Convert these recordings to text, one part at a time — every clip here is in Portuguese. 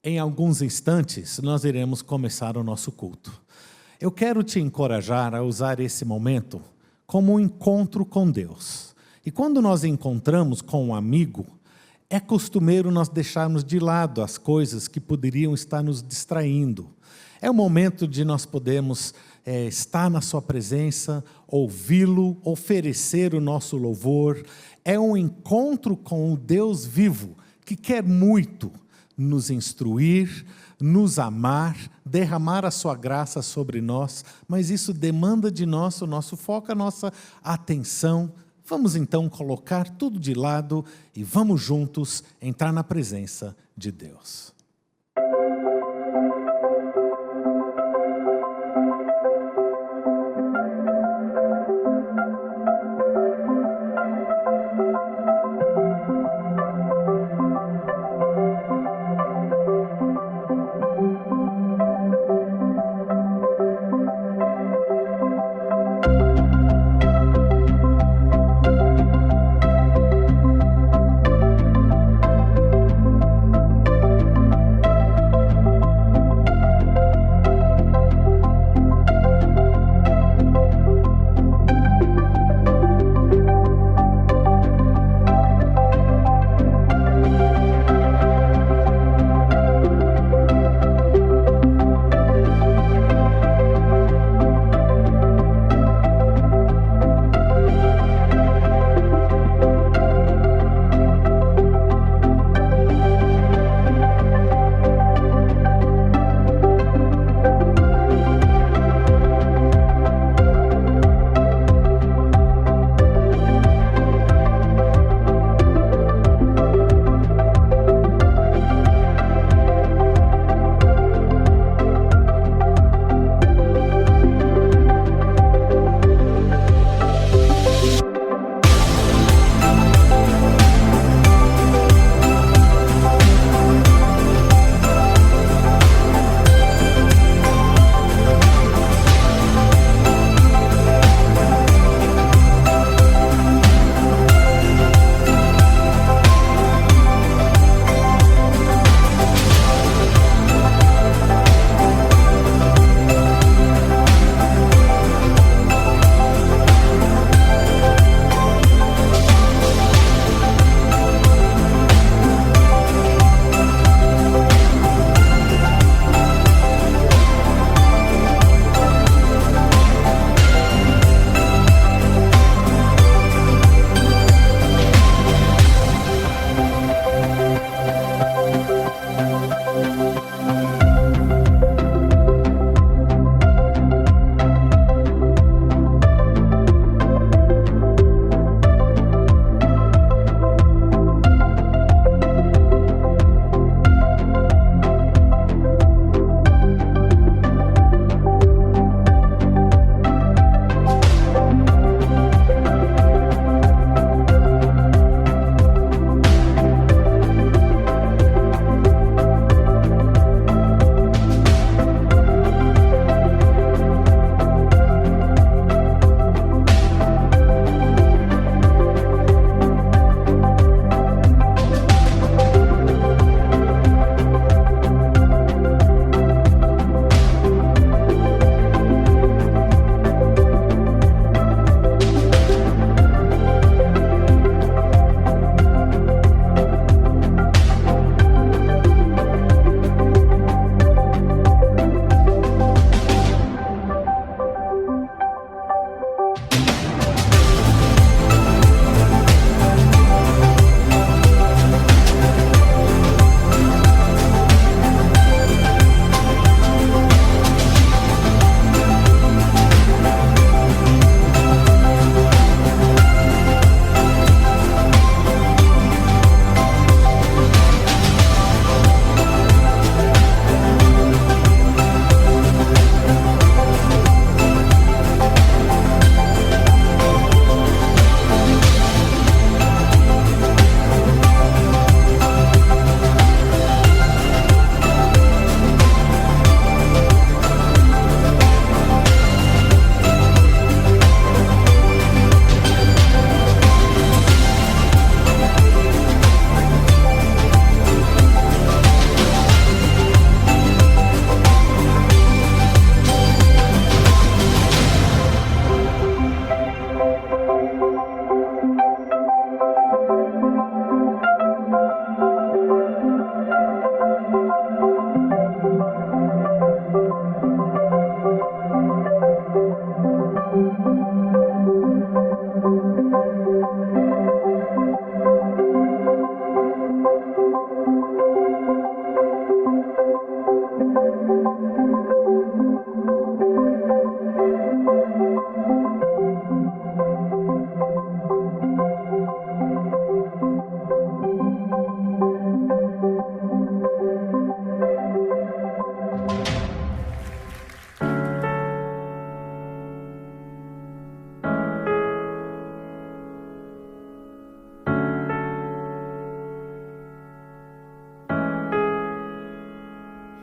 Em alguns instantes, nós iremos começar o nosso culto. Eu quero te encorajar a usar esse momento como um encontro com Deus. E quando nós encontramos com um amigo, é costumeiro nós deixarmos de lado as coisas que poderiam estar nos distraindo. É o momento de nós podermos estar na sua presença, ouvi-lo, oferecer o nosso louvor. É um encontro com o Deus vivo, que quer muito nos instruir, nos amar, derramar a sua graça sobre nós, mas isso demanda de nós o nosso foco, a nossa atenção. Vamos então colocar tudo de lado e vamos juntos entrar na presença de Deus.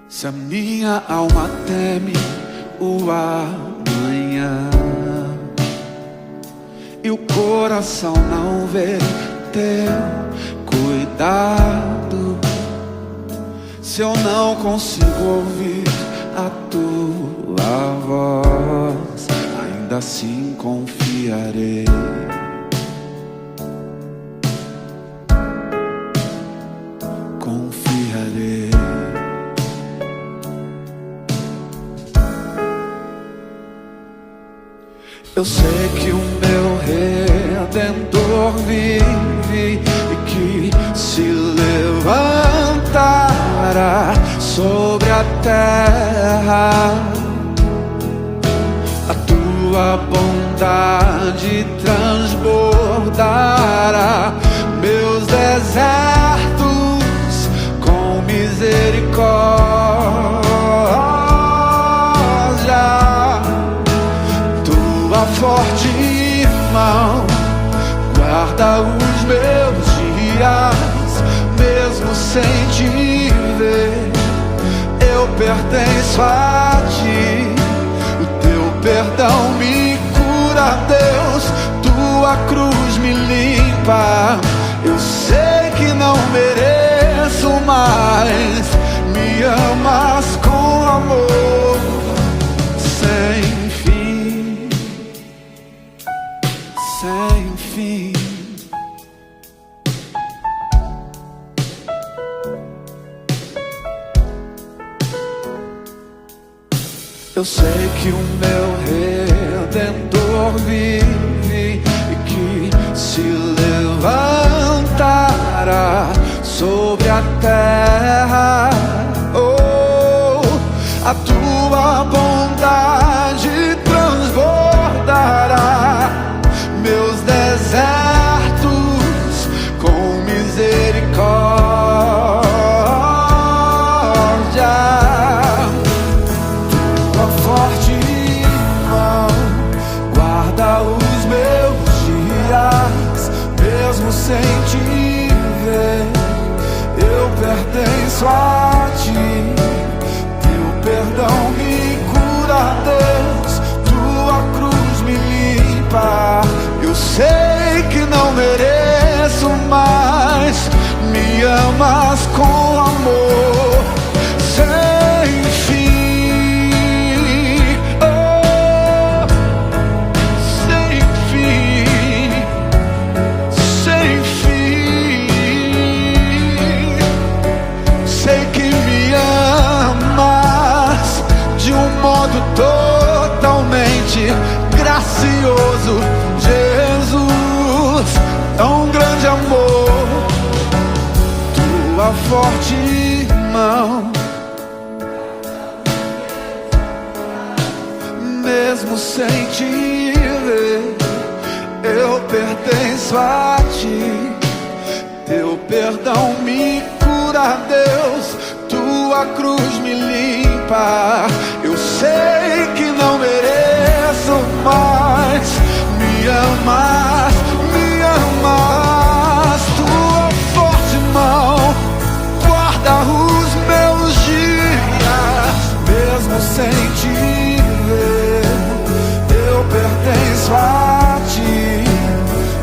Se a minha alma teme o amanhã e o coração não vê teu cuidado, se eu não consigo ouvir a tua voz, ainda assim confiarei. Confiarei. Eu sei que o meu Redentor vive e que se levantará sobre a terra. A tua bondade transbordará meus desertos com misericórdia. Tua forte mão guarda os meus dias, mesmo sem te ver. Eu pertenço a ti, o teu perdão me cura, Deus. Tua cruz me limpa. Eu sei que não mereço, mas me amas com amor sem fim, sem fim. Eu sei que o meu Redentor vive e que se levantará sobre a terra. Oh, a tua bondade transbordará meus desertos com misericórdia. Forte mão guarda os meus dias, mesmo sem te ver. Eu pertenço a ti, teu perdão me cura, Deus. Tua cruz me limpa. Eu sei que não mereço, mas me amas com amor sem fim. Totalmente gracioso, Jesus, tão grande amor. Tua forte mão, mesmo sem te ver, eu pertenço a ti. Teu perdão me cura, Deus. Tua cruz me limpa. Eu sei que não mereço, mas me amas, me amas. Tua forte mão guarda os meus dias, mesmo sem te ver. Eu pertenço a ti,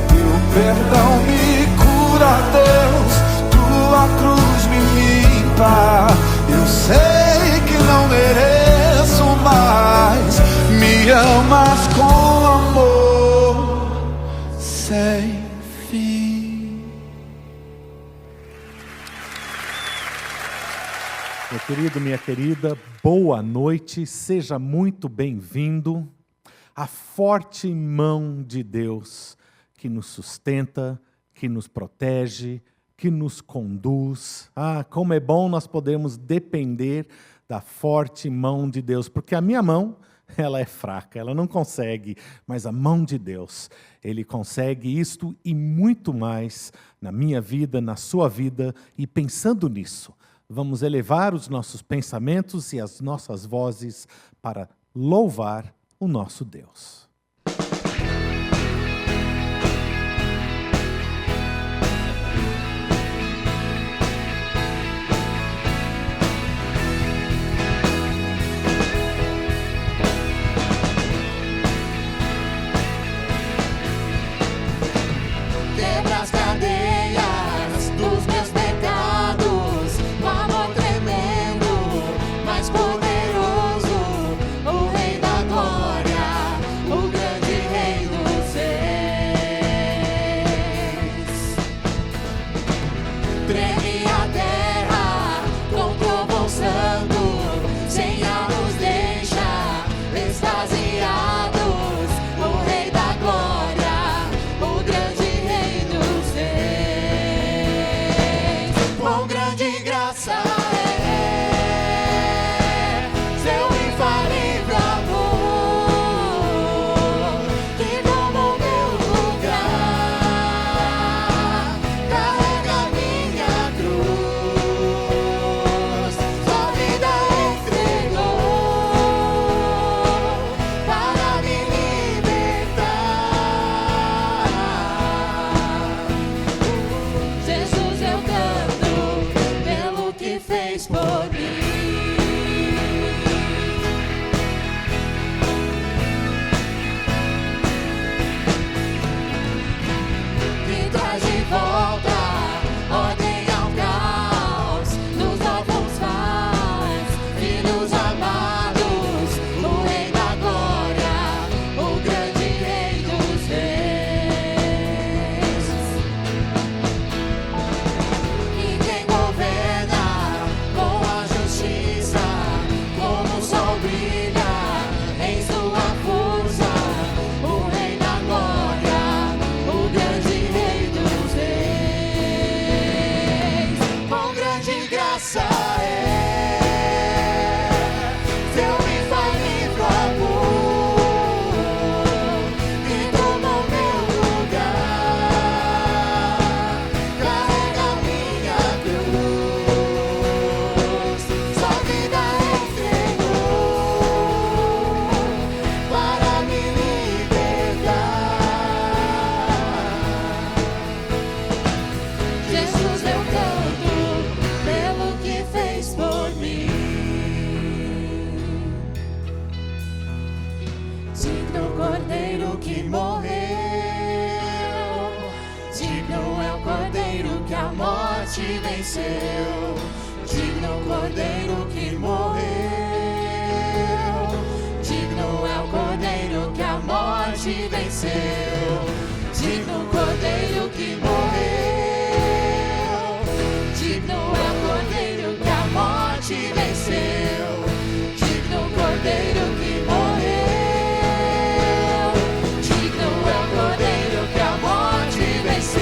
teu perdão me cura, Deus. Tua cruz me limpa. Eu sei que não mereço, mas me amas com amor sem fim. Meu querido, minha querida, boa noite, seja muito bem-vindo. A forte mão de Deus que nos sustenta, que nos protege, que nos conduz. Ah, como é bom nós podemos depender da forte mão de Deus, porque a minha mão, ela é fraca, ela não consegue, mas a mão de Deus, Ele consegue isto e muito mais na minha vida, na sua vida. E pensando nisso, vamos elevar os nossos pensamentos e as nossas vozes para louvar o nosso Deus. fez por mim. Me traz de volta ordem ao caos, nos novos faz filhos amados, o Rei da Glória, o grande Rei dos Reis. E quem governa com a justiça, como o sol brilha em sua força, o Rei da Glória, o grande Rei dos Reis. Com grande graça é seu infalível amor que tomou meu lugar, carrega minha cruz, sua vida entregou para me libertar. Jesus, eu canto pelo que fez por mim. Digno o Cordeiro que morreu, digno é o Cordeiro que a morte venceu. Digno o Cordeiro que morreu, digno é o Cordeiro que a morte venceu. Digno o Cordeiro que morreu, digno é o Cordeiro que a morte venceu. Digno o Cordeiro que morreu, digno é o Cordeiro que a morte venceu.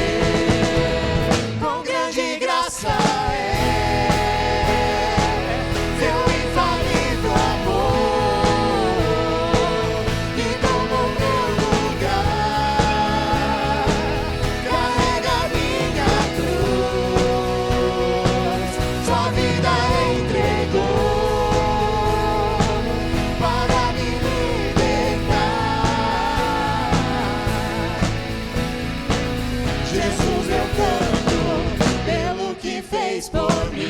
Com grande graça é seu infalível amor que tomou meu lugar, carrega minha cruz, sua vida entregou para me libertar. Jesus, eu canto pelo que fez por mim.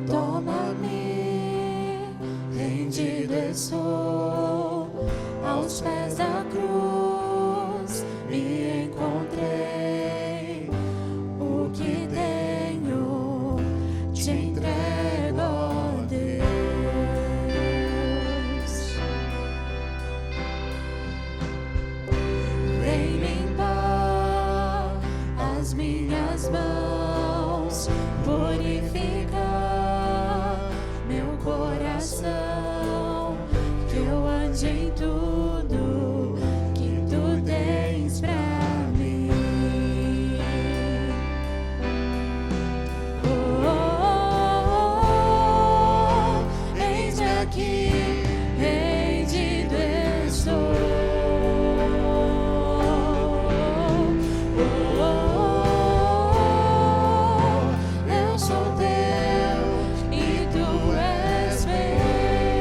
Toma-me, rendido estou, aos pés da cruz me encontrei. O que tenho te entrego, ó Deus. Vem limpar as minhas mãos, purificar meu coração, que eu ande em tudo que tu tens pra mim. Oh, oh, oh, eis-me aqui, rendido estou. Oh, oh, oh, eu sou teu e tu és meu.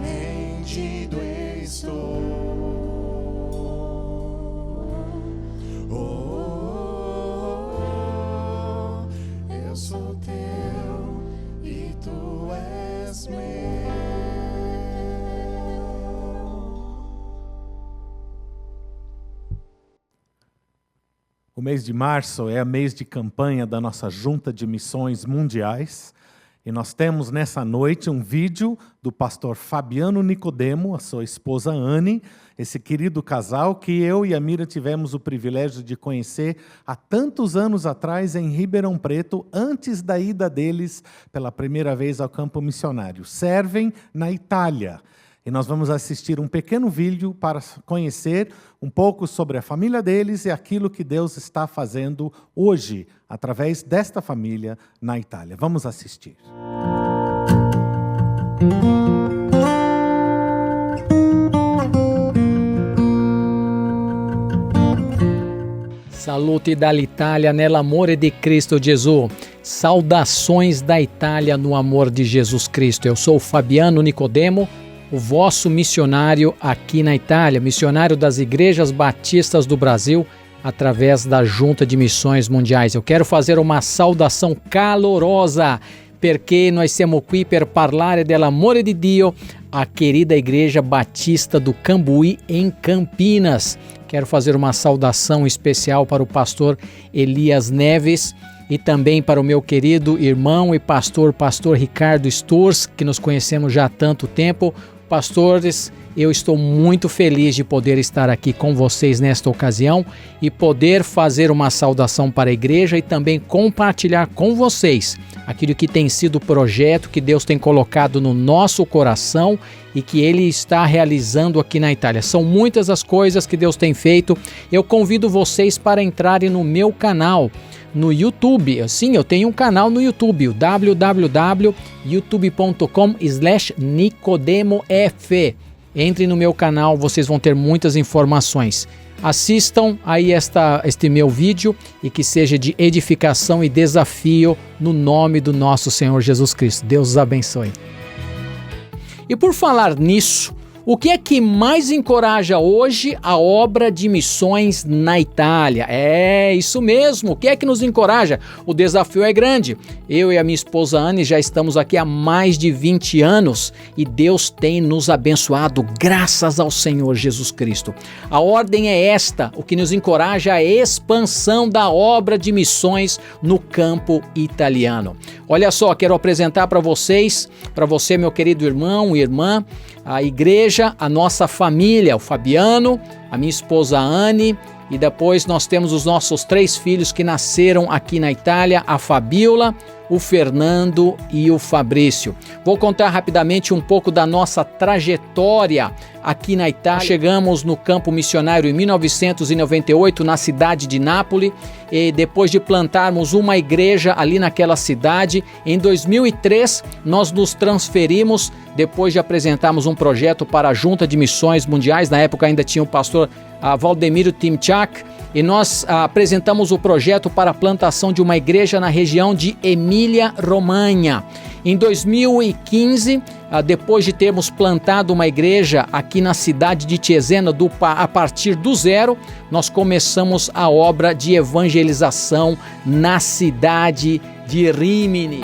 rendido estou. Eu sou teu e tu és meu. O mês de março é o mês de campanha da nossa Junta de Missões Mundiais. E nós temos nessa noite um vídeo do pastor Fabiano Nicodemo, a sua esposa Anne, esse querido casal que eu e a Mira tivemos o privilégio de conhecer há tantos anos atrás em Ribeirão Preto, antes da ida deles pela primeira vez ao campo missionário. Servem na Itália. E nós vamos assistir um pequeno vídeo para conhecer um pouco sobre a família deles e aquilo que Deus está fazendo hoje, através desta família na Itália. Vamos assistir. Saluti dall'Italia nell'amore di Cristo Gesù. Saudações da Itália no amor de Jesus Cristo. Eu sou Fabiano Nicodemo, o vosso missionário aqui na Itália, missionário das Igrejas Batistas do Brasil, através da Junta de Missões Mundiais. Eu quero fazer uma saudação calorosa, perché noi siamo qui per parlare dell'amore di Dio, a querida Igreja Batista do Cambuí, em Campinas. Quero fazer uma saudação especial para o pastor Elias Neves e também para o meu querido irmão e pastor Ricardo Sturs, que nos conhecemos já há tanto tempo. Pastores, eu estou muito feliz de poder estar aqui com vocês nesta ocasião e poder fazer uma saudação para a igreja e também compartilhar com vocês aquilo que tem sido o projeto que Deus tem colocado no nosso coração e que Ele está realizando aqui na Itália. São muitas as coisas que Deus tem feito. Eu convido vocês para entrarem no meu canal no YouTube. Sim, eu tenho um canal no YouTube, www.youtube.com/nicodemof. Entre no meu canal, vocês vão ter muitas informações. Assistam aí este meu vídeo e que seja de edificação e desafio no nome do nosso Senhor Jesus Cristo. Deus os abençoe. E por falar nisso, o que é que mais encoraja hoje a obra de missões na Itália? É isso mesmo, o que é que nos encoraja? O desafio é grande. Eu e a minha esposa Anne já estamos aqui há mais de 20 anos e Deus tem nos abençoado graças ao Senhor Jesus Cristo. A ordem é esta, o que nos encoraja é a expansão da obra de missões no campo italiano. Olha só, quero apresentar para você, meu querido irmão e irmã, a igreja, a nossa família, o Fabiano, a minha esposa Anne, e depois nós temos os nossos 3 filhos que nasceram aqui na Itália, a Fabiola, o Fernando e o Fabrício. Vou contar rapidamente um pouco da nossa trajetória aqui na Itália. Chegamos no campo missionário em 1998 na cidade de Nápoles e depois de plantarmos uma igreja ali naquela cidade, em 2003 nós nos transferimos depois de apresentarmos um projeto para a Junta de Missões Mundiais. Na época ainda tinha o pastor Valdemiro Timchak, e nós apresentamos o projeto para a plantação de uma igreja na região de Emília-Romanha. Em 2015, depois de termos plantado uma igreja aqui na cidade de Cesena a partir do zero, nós começamos a obra de evangelização na cidade de Rimini.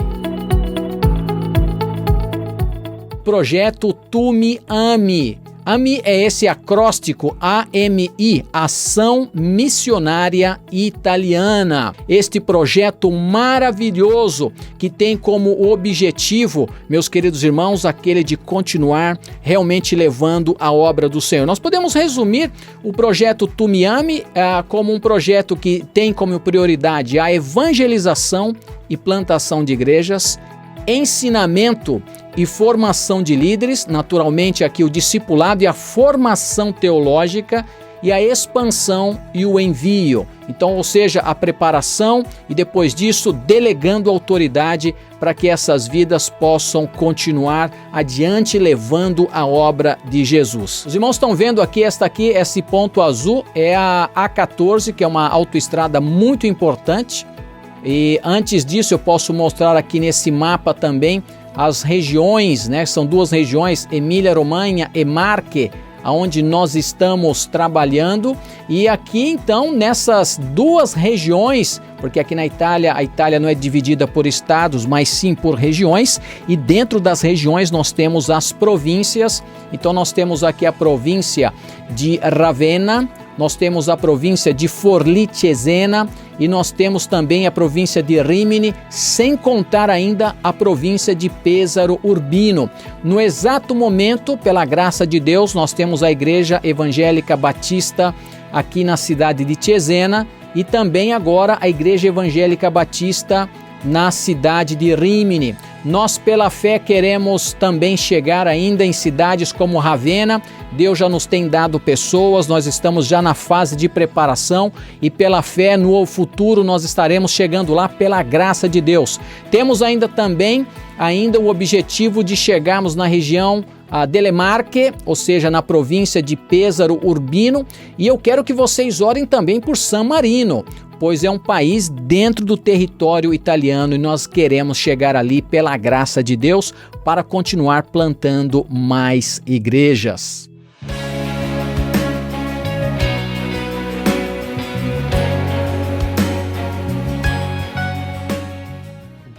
Projeto Tu Me Ami. AMI é esse acróstico, AMI, Ação Missionária Italiana. Este projeto maravilhoso que tem como objetivo, meus queridos irmãos, aquele de continuar realmente levando a obra do Senhor. Nós podemos resumir o projeto Tu Me Ami como um projeto que tem como prioridade a evangelização e plantação de igrejas, ensinamento e formação de líderes, naturalmente aqui o discipulado e a formação teológica e a expansão e o envio. Então, ou seja, a preparação e depois disso delegando autoridade para que essas vidas possam continuar adiante levando a obra de Jesus. Os irmãos estão vendo aqui, esse ponto azul é a A14, que é uma autoestrada muito importante. E antes disso eu posso mostrar aqui nesse mapa também as regiões, né? São duas regiões, Emília-Romanha e Marche, onde nós estamos trabalhando. E aqui então, nessas duas regiões, porque aqui na Itália, a Itália não é dividida por estados, mas sim por regiões, e dentro das regiões nós temos as províncias. Então nós temos aqui a província de Ravenna, nós temos a província de Forlì-Cesena e nós temos também a província de Rimini, sem contar ainda a província de Pesaro Urbino. No exato momento, pela graça de Deus, nós temos a Igreja Evangélica Batista aqui na cidade de Cesena e também agora a Igreja Evangélica Batista na cidade de Rimini. Nós, pela fé, queremos também chegar ainda em cidades como Ravenna. Deus já nos tem dado pessoas, nós estamos já na fase de preparação e pela fé no futuro nós estaremos chegando lá pela graça de Deus. Temos ainda também o objetivo de chegarmos na região delle Marche, ou seja, na província de Pesaro Urbino, e eu quero que vocês orem também por San Marino, pois é um país dentro do território italiano e nós queremos chegar ali pela graça de Deus para continuar plantando mais igrejas.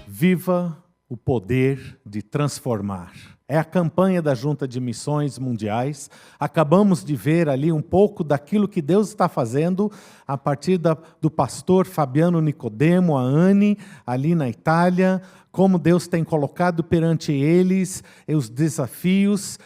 Viva o poder de transformar. É a campanha da Junta de Missões Mundiais. Acabamos de ver ali um pouco daquilo que Deus está fazendo a partir do pastor Fabiano Nicodemo, a Anne, ali na Itália, como Deus tem colocado perante eles os desafios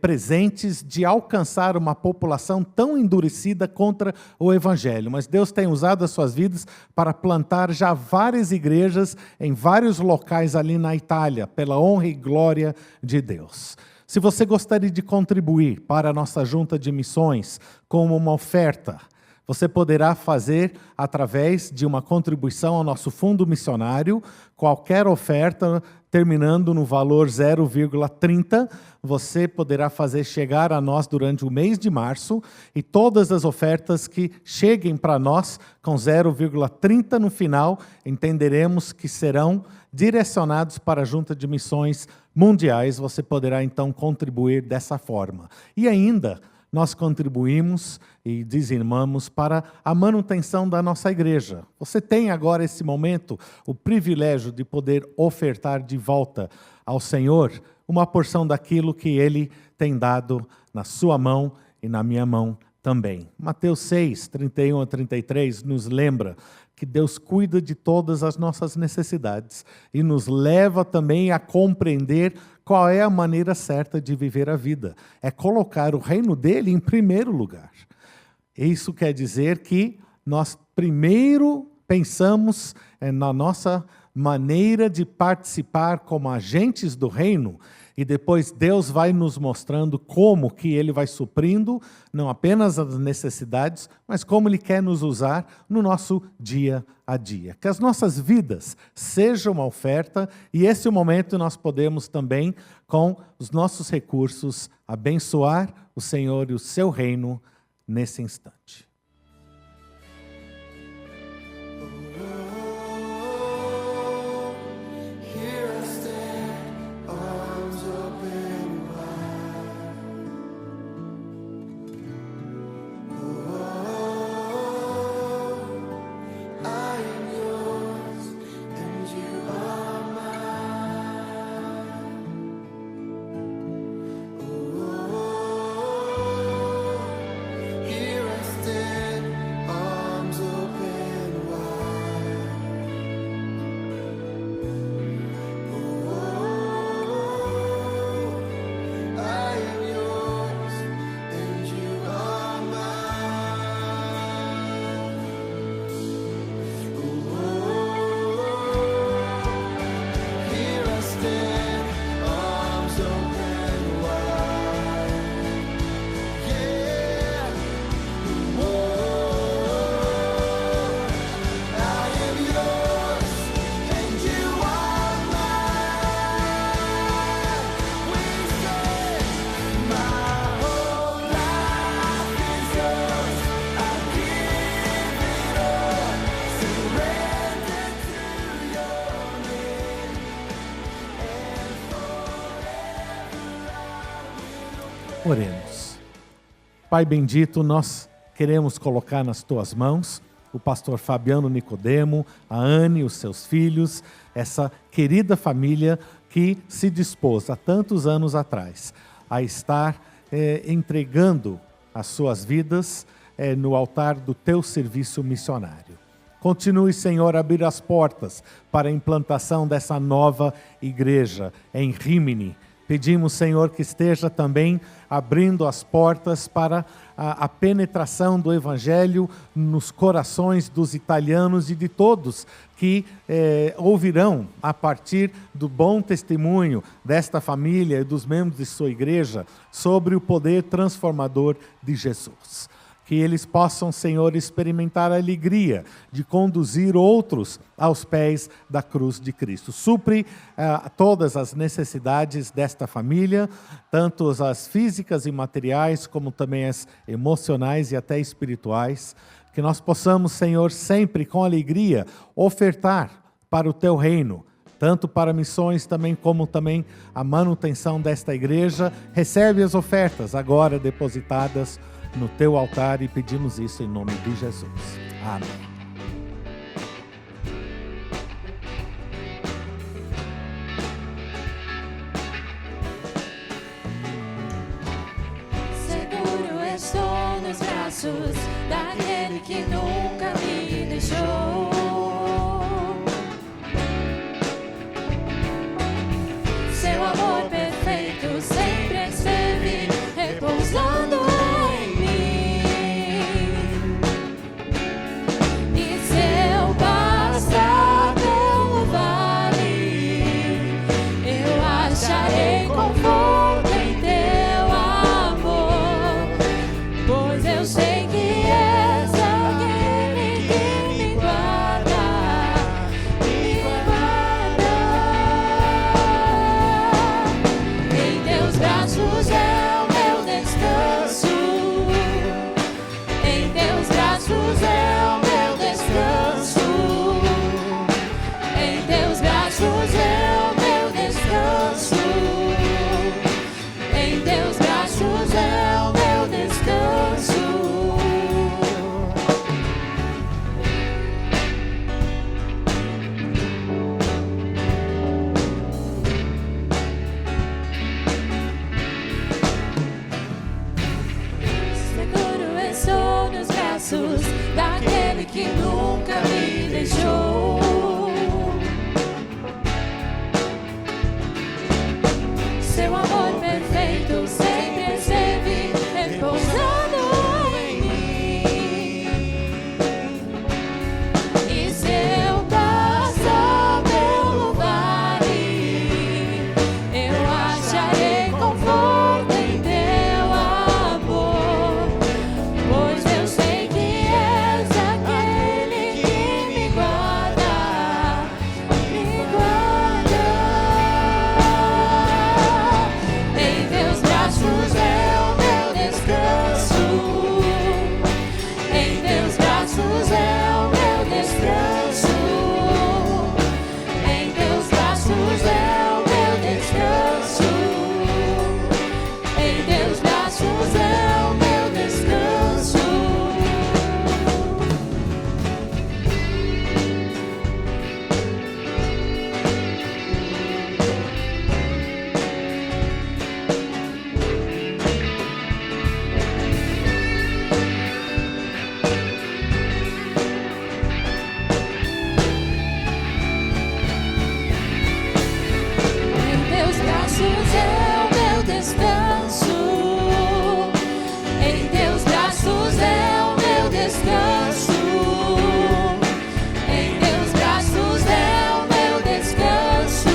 presentes de alcançar uma população tão endurecida contra o Evangelho. Mas Deus tem usado as suas vidas para plantar já várias igrejas em vários locais ali na Itália, pela honra e glória de Deus. Se você gostaria de contribuir para a nossa junta de missões como uma oferta, você poderá fazer através de uma contribuição ao nosso fundo missionário. Qualquer oferta, terminando no valor 0,30, você poderá fazer chegar a nós durante o mês de março, e todas as ofertas que cheguem para nós com 0,30 no final, entenderemos que serão direcionados para a Junta de Missões Mundiais. Você poderá então contribuir dessa forma. E ainda, nós contribuímos e dizimamos para a manutenção da nossa igreja. Você tem agora, esse momento, o privilégio de poder ofertar de volta ao Senhor uma porção daquilo que Ele tem dado na sua mão e na minha mão também. Mateus 6, 31 a 33 nos lembra que Deus cuida de todas as nossas necessidades e nos leva também a compreender qual é a maneira certa de viver a vida. É colocar o reino dele em primeiro lugar. Isso quer dizer que nós primeiro pensamos na nossa maneira de participar como agentes do reino, e depois Deus vai nos mostrando como que Ele vai suprindo, não apenas as necessidades, mas como Ele quer nos usar no nosso dia a dia. Que as nossas vidas sejam uma oferta, e esse é o momento nós podemos também, com os nossos recursos, abençoar o Senhor e o seu reino nesse instante. Here I stand. Oremos. Pai bendito, nós queremos colocar nas tuas mãos o pastor Fabiano Nicodemo, a Anne, os seus filhos, essa querida família que se dispôs há tantos anos atrás a estar entregando as suas vidas no altar do teu serviço missionário. Continue, Senhor, a abrir as portas para a implantação dessa nova igreja em Rímini. Pedimos, Senhor, que esteja também abrindo as portas para a penetração do Evangelho nos corações dos italianos e de todos que ouvirão a partir do bom testemunho desta família e dos membros de sua igreja sobre o poder transformador de Jesus. Que eles possam, Senhor, experimentar a alegria de conduzir outros aos pés da cruz de Cristo. Supre todas as necessidades desta família, tanto as físicas e materiais, como também as emocionais e até espirituais. Que nós possamos, Senhor, sempre com alegria ofertar para o Teu reino, tanto para missões também como também a manutenção desta igreja. Recebe as ofertas agora depositadas no teu altar e pedimos isso em nome de Jesus. Amém. Seguro estou nos braços daquele que nunca me deixou. Seu amor perfeito sempre esteve repousando em mim. E se eu passar pelo vale, eu acharei conforto em teu amor, pois eu sei que és aquele que me guarda, me guarda. Em teus braços é o meu descanso, em teus braços é o meu descanso, em teus braços é o meu descanso, em teus braços é o meu descanso. Seguro estou nos braços daquele que nunca me deixou. Seu amor perfeito sempre esteve repousando em mim. E se eu passar pelo vale, eu acharei conforto em teu amor, pois eu sei que és aquele que me guarda, me guarda. Em teus braços é o meu descanso, em teus braços é o meu descanso, em teus braços é o meu descanso, em teus braços é o meu descanso. Em teus braços é o meu descanso, em teus braços é o meu descanso, em teus braços é o meu descanso,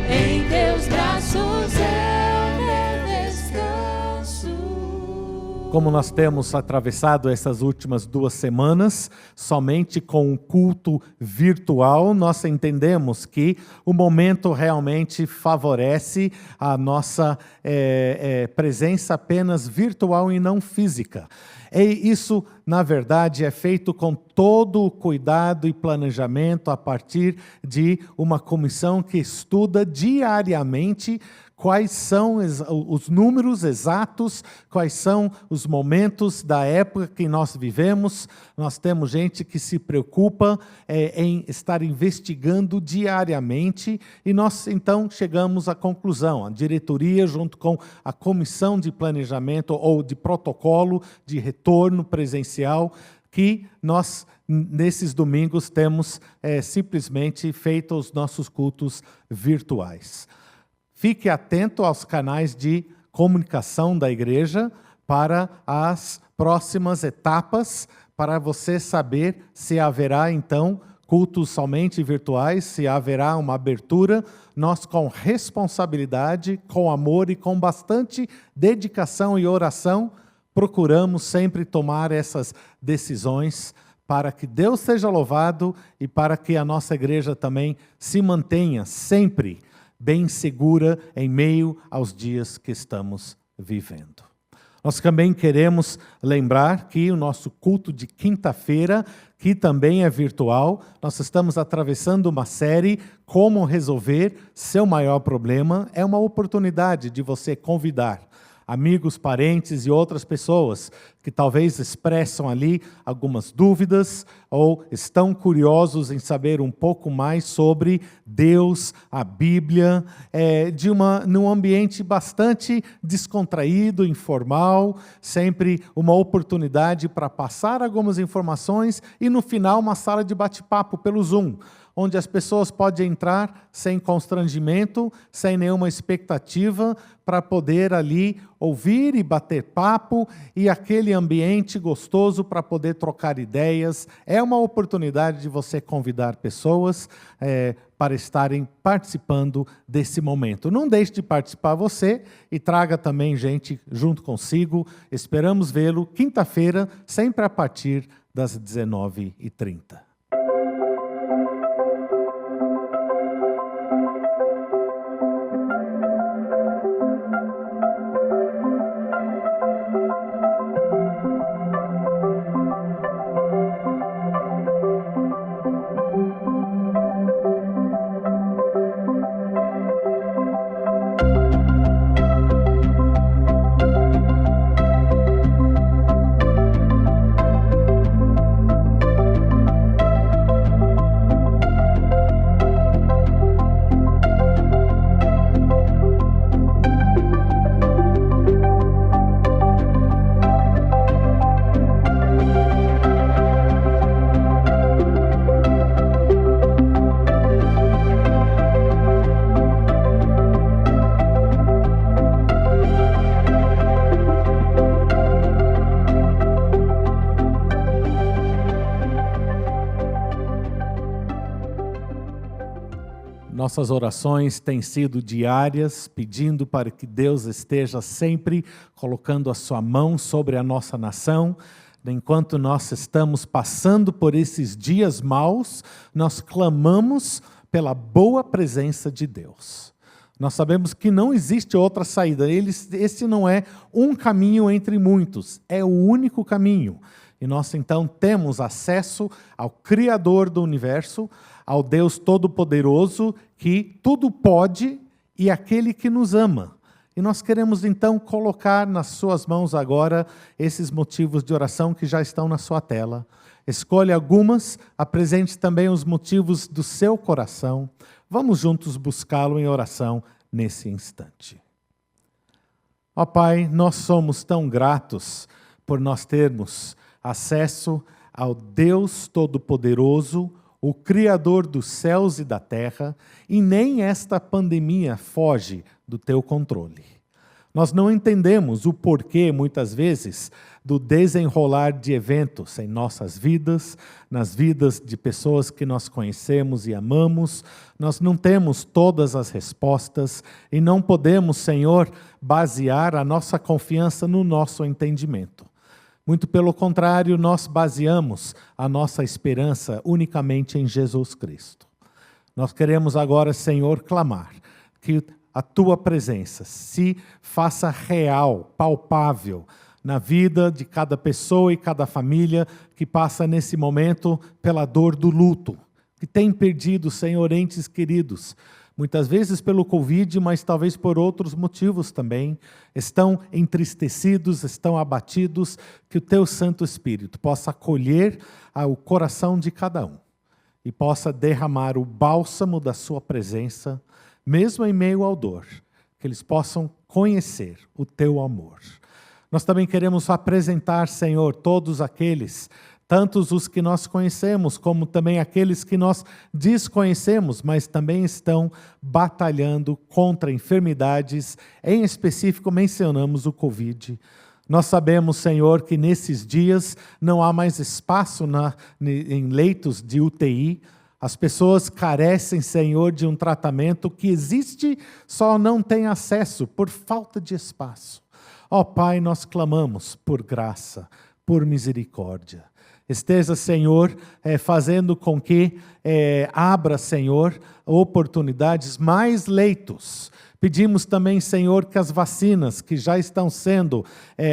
em teus braços é o meu descanso. Como nós temos atravessado essas últimas 2 semanas, somente com o culto virtual, nós entendemos que o momento realmente favorece a nossa presença apenas virtual e não física. E isso, na verdade, é feito com todo o cuidado e planejamento a partir de uma comissão que estuda diariamente quais são os números exatos, quais são os momentos da época que nós vivemos. Nós temos gente que se preocupa em estar investigando diariamente, e nós então chegamos à conclusão, a diretoria junto com a comissão de planejamento ou de protocolo de retorno presencial, que nós, nesses domingos, temos simplesmente feito os nossos cultos virtuais. Fique atento aos canais de comunicação da igreja para as próximas etapas, para você saber se haverá, então, cultos somente virtuais, se haverá uma abertura. Nós, com responsabilidade, com amor e com bastante dedicação e oração, procuramos sempre tomar essas decisões para que Deus seja louvado e para que a nossa igreja também se mantenha sempre bem segura em meio aos dias que estamos vivendo. Nós também queremos lembrar que o nosso culto de quinta-feira, que também é virtual, nós estamos atravessando uma série Como Resolver Seu Maior Problema. É uma oportunidade de você convidar amigos, parentes e outras pessoas que talvez expressam ali algumas dúvidas ou estão curiosos em saber um pouco mais sobre Deus, a Bíblia, num ambiente bastante descontraído, informal, sempre uma oportunidade para passar algumas informações e no final uma sala de bate-papo pelo Zoom, onde as pessoas podem entrar sem constrangimento, sem nenhuma expectativa, para poder ali ouvir e bater papo, e aquele ambiente gostoso para poder trocar ideias. É uma oportunidade de você convidar pessoas para estarem participando desse momento. Não deixe de participar você e traga também gente junto consigo. Esperamos vê-lo quinta-feira, sempre a partir das 19h30. Nossas orações têm sido diárias, pedindo para que Deus esteja sempre colocando a sua mão sobre a nossa nação. Enquanto nós estamos passando por esses dias maus, nós clamamos pela boa presença de Deus. Nós sabemos que não existe outra saída. Esse não é um caminho entre muitos, é o único caminho. E nós então temos acesso ao Criador do universo, ao Deus Todo-Poderoso, que tudo pode, e aquele que nos ama. E nós queremos então colocar nas suas mãos agora esses motivos de oração que já estão na sua tela. Escolha algumas, apresente também os motivos do seu coração. Vamos juntos buscá-lo em oração nesse instante. Ó Pai, nós somos tão gratos por nós termos acesso ao Deus Todo-Poderoso, o Criador dos céus e da terra, e nem esta pandemia foge do teu controle. Nós não entendemos o porquê, muitas vezes, do desenrolar de eventos em nossas vidas, nas vidas de pessoas que nós conhecemos e amamos. Nós não temos todas as respostas e não podemos, Senhor, basear a nossa confiança no nosso entendimento. Muito pelo contrário, nós baseamos a nossa esperança unicamente em Jesus Cristo. Nós queremos agora, Senhor, clamar que a Tua presença se faça real, palpável, na vida de cada pessoa e cada família que passa nesse momento pela dor do luto, que tem perdido, Senhor, entes queridos, muitas vezes pelo Covid, mas talvez por outros motivos também, estão entristecidos, estão abatidos, que o Teu Santo Espírito possa acolher o coração de cada um e possa derramar o bálsamo da Sua presença, mesmo em meio à dor, que eles possam conhecer o Teu amor. Nós também queremos apresentar, Senhor, todos aqueles, tantos os que nós conhecemos, como também aqueles que nós desconhecemos, mas também estão batalhando contra enfermidades, em específico mencionamos o Covid. Nós sabemos, Senhor, que nesses dias não há mais espaço em leitos de UTI. As pessoas carecem, Senhor, de um tratamento que existe, só não tem acesso por falta de espaço. Ó Pai, nós clamamos por graça, por misericórdia. Esteja, Senhor, fazendo com que abra, Senhor, oportunidades, mais leitos. Pedimos também, Senhor, que as vacinas que já estão sendo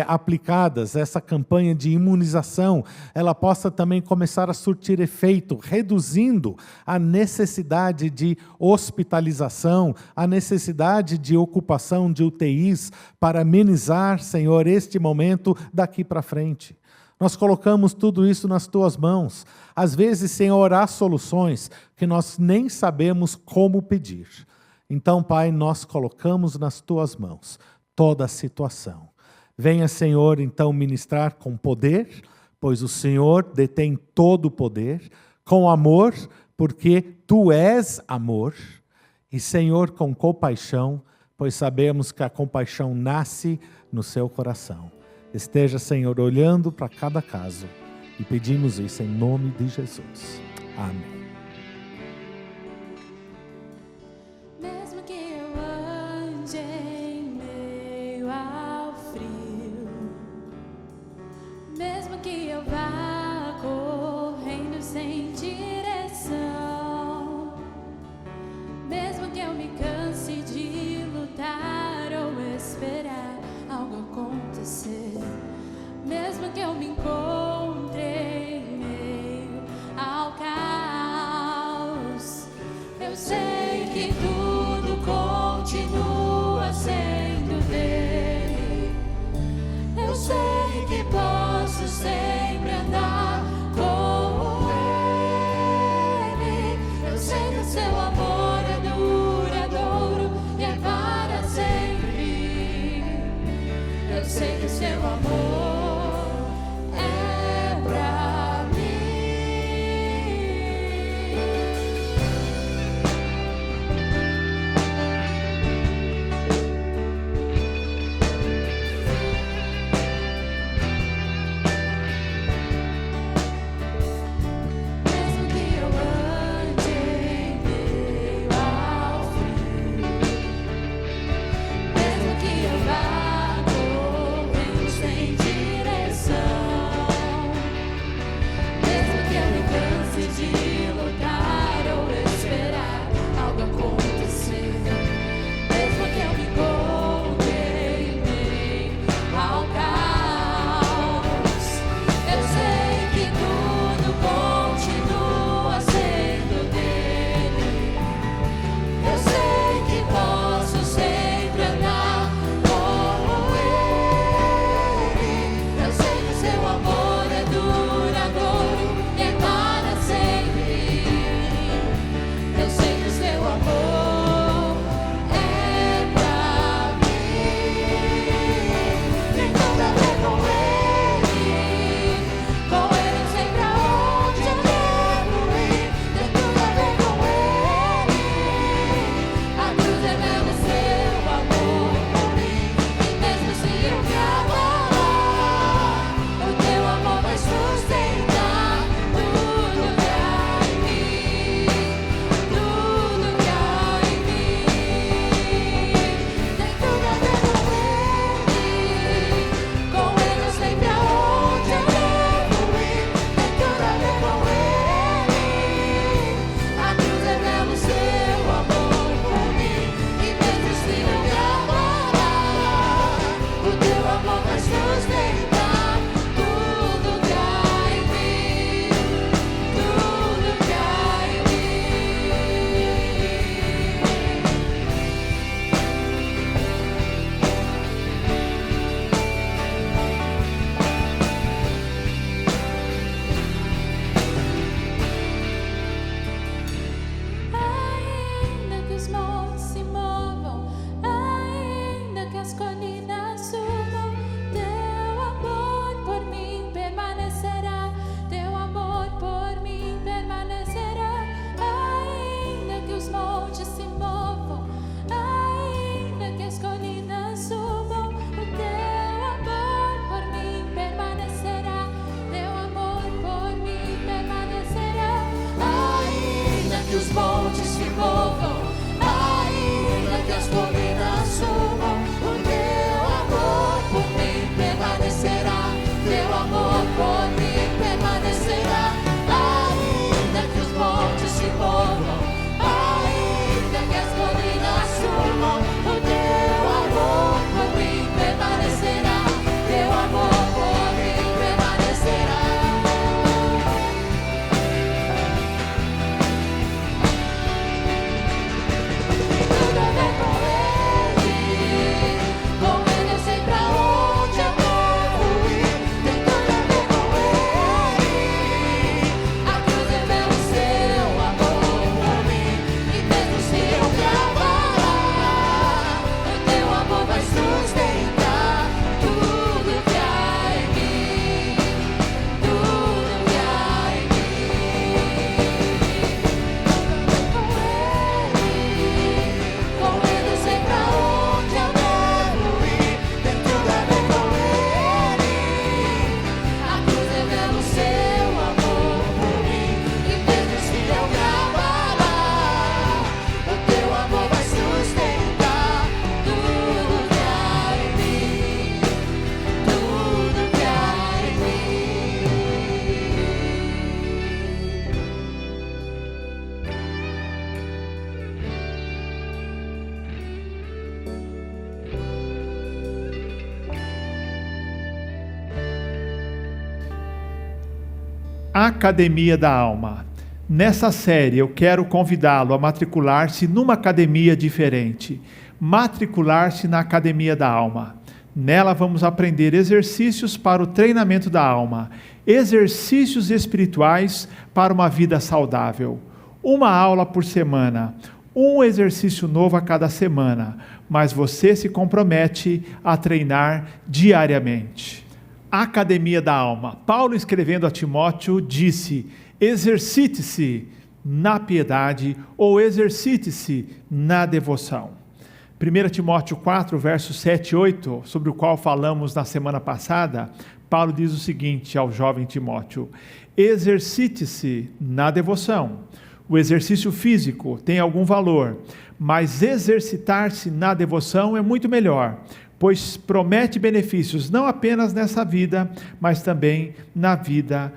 aplicadas, essa campanha de imunização, ela possa também começar a surtir efeito, reduzindo a necessidade de hospitalização, a necessidade de ocupação de UTIs, para amenizar, Senhor, este momento daqui para frente. Nós colocamos tudo isso nas Tuas mãos. Às vezes, Senhor, há soluções que nós nem sabemos como pedir. Então, Pai, nós colocamos nas Tuas mãos toda a situação. Venha, Senhor, então ministrar com poder, pois o Senhor detém todo o poder, com amor, porque Tu és amor, e, Senhor, com compaixão, pois sabemos que a compaixão nasce no Seu coração. Esteja, Senhor, olhando para cada caso, e pedimos isso em nome de Jesus. Amém. Mesmo que eu ande em meio ao frio, mesmo que eu vá correndo sem direção, mesmo que eu me canse de lutar ou esperar algo acontecer, mesmo que eu me encontre em meio ao caos, eu sei que tudo continua sendo dele. Eu sei que posso sempre andar com ele. Eu sei que o Seu amor é duradouro e é para sempre. Eu sei que o Seu amor é pra mim. Mesmo que eu ande em meio ao frio, mesmo que eu vá correndo sem direção, que as colinas subam, teu amor por mim permanecerá, teu amor por mim permanecerá. Ainda que os montes se movam, ainda que as colinas subam, o teu amor por mim permanecerá, teu amor por mim permanecerá. Ainda que os montes se movam, ainda que as colinas subam, o teu amor por mim permanecerá, teu amor por mim permanecerá. Ainda que os montes se movam, ainda que as colinas subam, o teu amor por mim permanecerá, teu amor por mim permanecerá. Tudo a ver com ele eu sei pra onde eu devo ir. Tem tudo a ver com ele, a cruz revela o seu amor por mim. E mesmo se eu travar, o teu amor vai sustentar tudo que há em mim, tudo que há em mim. Com ele eu sei pra onde eu devo ir. Tem tudo a ver com ele, a cruz revela o seu amor por mim. E mesmo se eu gravar lá, o teu amor vai sustentar tudo que há em mim, tudo que há em mim. Academia da Alma. Nessa série eu quero convidá-lo a matricular-se numa academia diferente. Matricular-se na Academia da Alma. Nela vamos aprender exercícios para o treinamento da alma, exercícios espirituais para uma vida saudável. Uma aula por semana, um exercício novo a cada semana, mas você se compromete a treinar diariamente. Academia da Alma. Paulo, escrevendo a Timóteo, disse: exercite-se na piedade ou exercite-se na devoção. 1 Timóteo 4, versos 7 e 8, sobre o qual falamos na semana passada, Paulo diz o seguinte ao jovem Timóteo: exercite-se na devoção. O exercício físico tem algum valor, mas exercitar-se na devoção é muito melhor, pois promete benefícios não apenas nessa vida, mas também na vida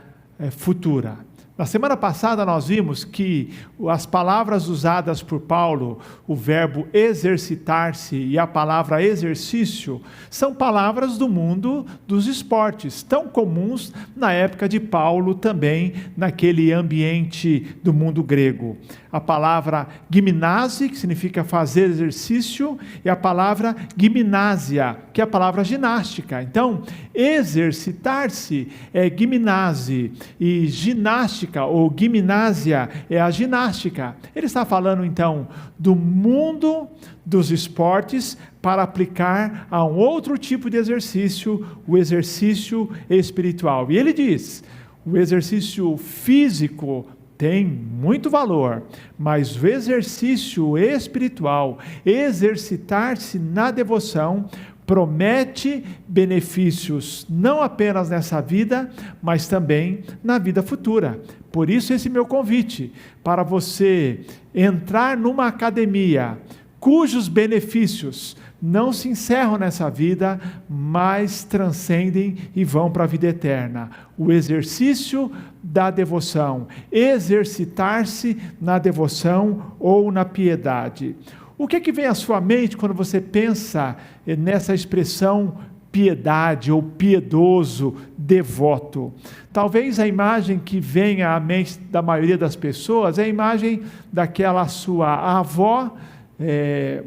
futura. Na semana passada nós vimos que as palavras usadas por Paulo, o verbo exercitar-se e a palavra exercício, são palavras do mundo dos esportes, tão comuns na época de Paulo também, naquele ambiente do mundo grego. A palavra gimnase, que significa fazer exercício, e a palavra gimnásia, que é a palavra ginástica. Então, exercitar-se é gimnase, e ginástica ou gimnásia é a ginástica. Ele está falando então do mundo dos esportes para aplicar a um outro tipo de exercício, o exercício espiritual. E ele diz: o exercício físico tem muito valor, mas o exercício espiritual, exercitar-se na devoção, promete benefícios não apenas nessa vida, mas também na vida futura. Por isso esse meu convite para você entrar numa academia cujos benefícios não se encerram nessa vida, mas transcendem e vão para a vida eterna. O exercício da devoção, exercitar-se na devoção ou na piedade. O que vem à sua mente quando você pensa nessa expressão piedade ou piedoso, devoto? Talvez a imagem que venha à mente da maioria das pessoas é a imagem daquela sua avó,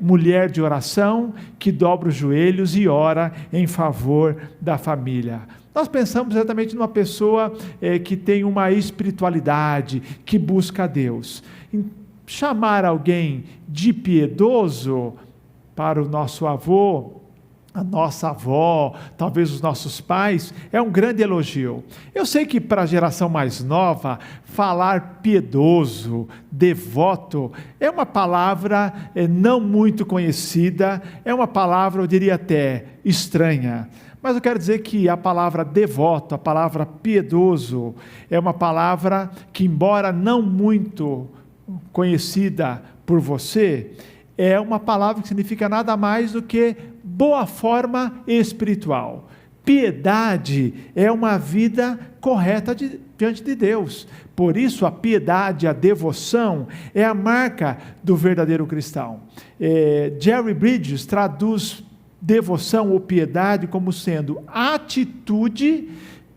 mulher de oração, que dobra os joelhos e ora em favor da família. Nós pensamos exatamente numa pessoa que tem uma espiritualidade, que busca a Deus. Chamar alguém de piedoso para o nosso avô a nossa avó, talvez os nossos pais, é um grande elogio. Eu sei que para a geração mais nova, falar piedoso, devoto, é uma palavra não muito conhecida, é uma palavra, eu diria até, estranha. Mas eu quero dizer que a palavra devoto, a palavra piedoso, é uma palavra que, embora não muito conhecida por você, é uma palavra que significa nada mais do que boa forma espiritual. Piedade é uma vida correta diante de Deus. Por isso, a piedade, a devoção, é a marca do verdadeiro cristão. Jerry Bridges traduz devoção ou piedade como sendo atitude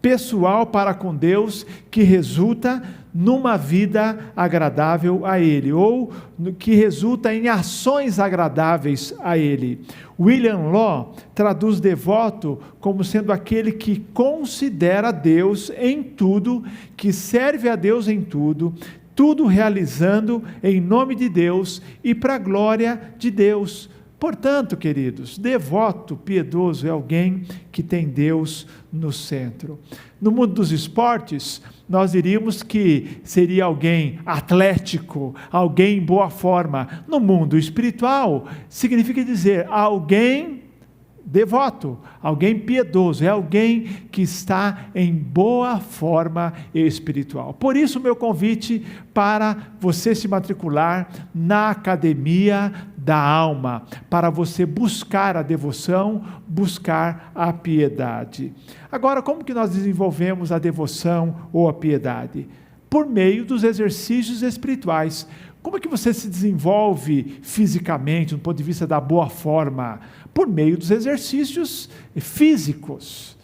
pessoal para com Deus que resulta numa vida agradável a Ele, ou que resulta em ações agradáveis a Ele. William Law traduz devoto como sendo aquele que considera Deus em tudo, que serve a Deus em tudo, tudo realizando em nome de Deus e para a glória de Deus. Portanto, queridos, devoto, piedoso é alguém que tem Deus no centro. No mundo dos esportes, nós diríamos que seria alguém atlético, alguém em boa forma. No mundo espiritual, significa dizer alguém devoto, alguém piedoso, é alguém que está em boa forma espiritual. Por isso, meu convite para você se matricular na Academia da Alma, para você buscar a devoção, buscar a piedade. Agora, como que nós desenvolvemos a devoção ou a piedade? Por meio dos exercícios espirituais. Como é que você se desenvolve fisicamente, do ponto de vista da boa forma? Por meio dos exercícios físicos.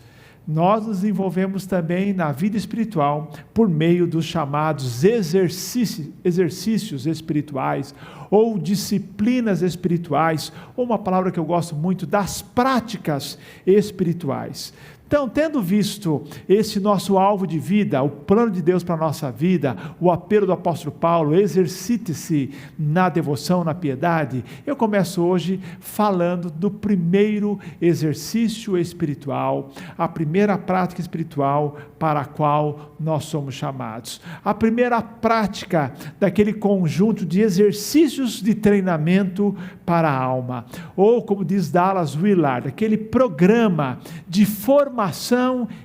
Nós nos desenvolvemos também na vida espiritual por meio dos chamados exercícios espirituais ou disciplinas espirituais, ou uma palavra que eu gosto muito, das práticas espirituais. Então, tendo visto esse nosso alvo de vida, o plano de Deus para a nossa vida, o apelo do apóstolo Paulo, exercite-se na devoção, na piedade, eu começo hoje falando do primeiro exercício espiritual, a primeira prática espiritual para a qual nós somos chamados. A primeira prática daquele conjunto de exercícios de treinamento para a alma, ou como diz Dallas Willard, aquele programa de formação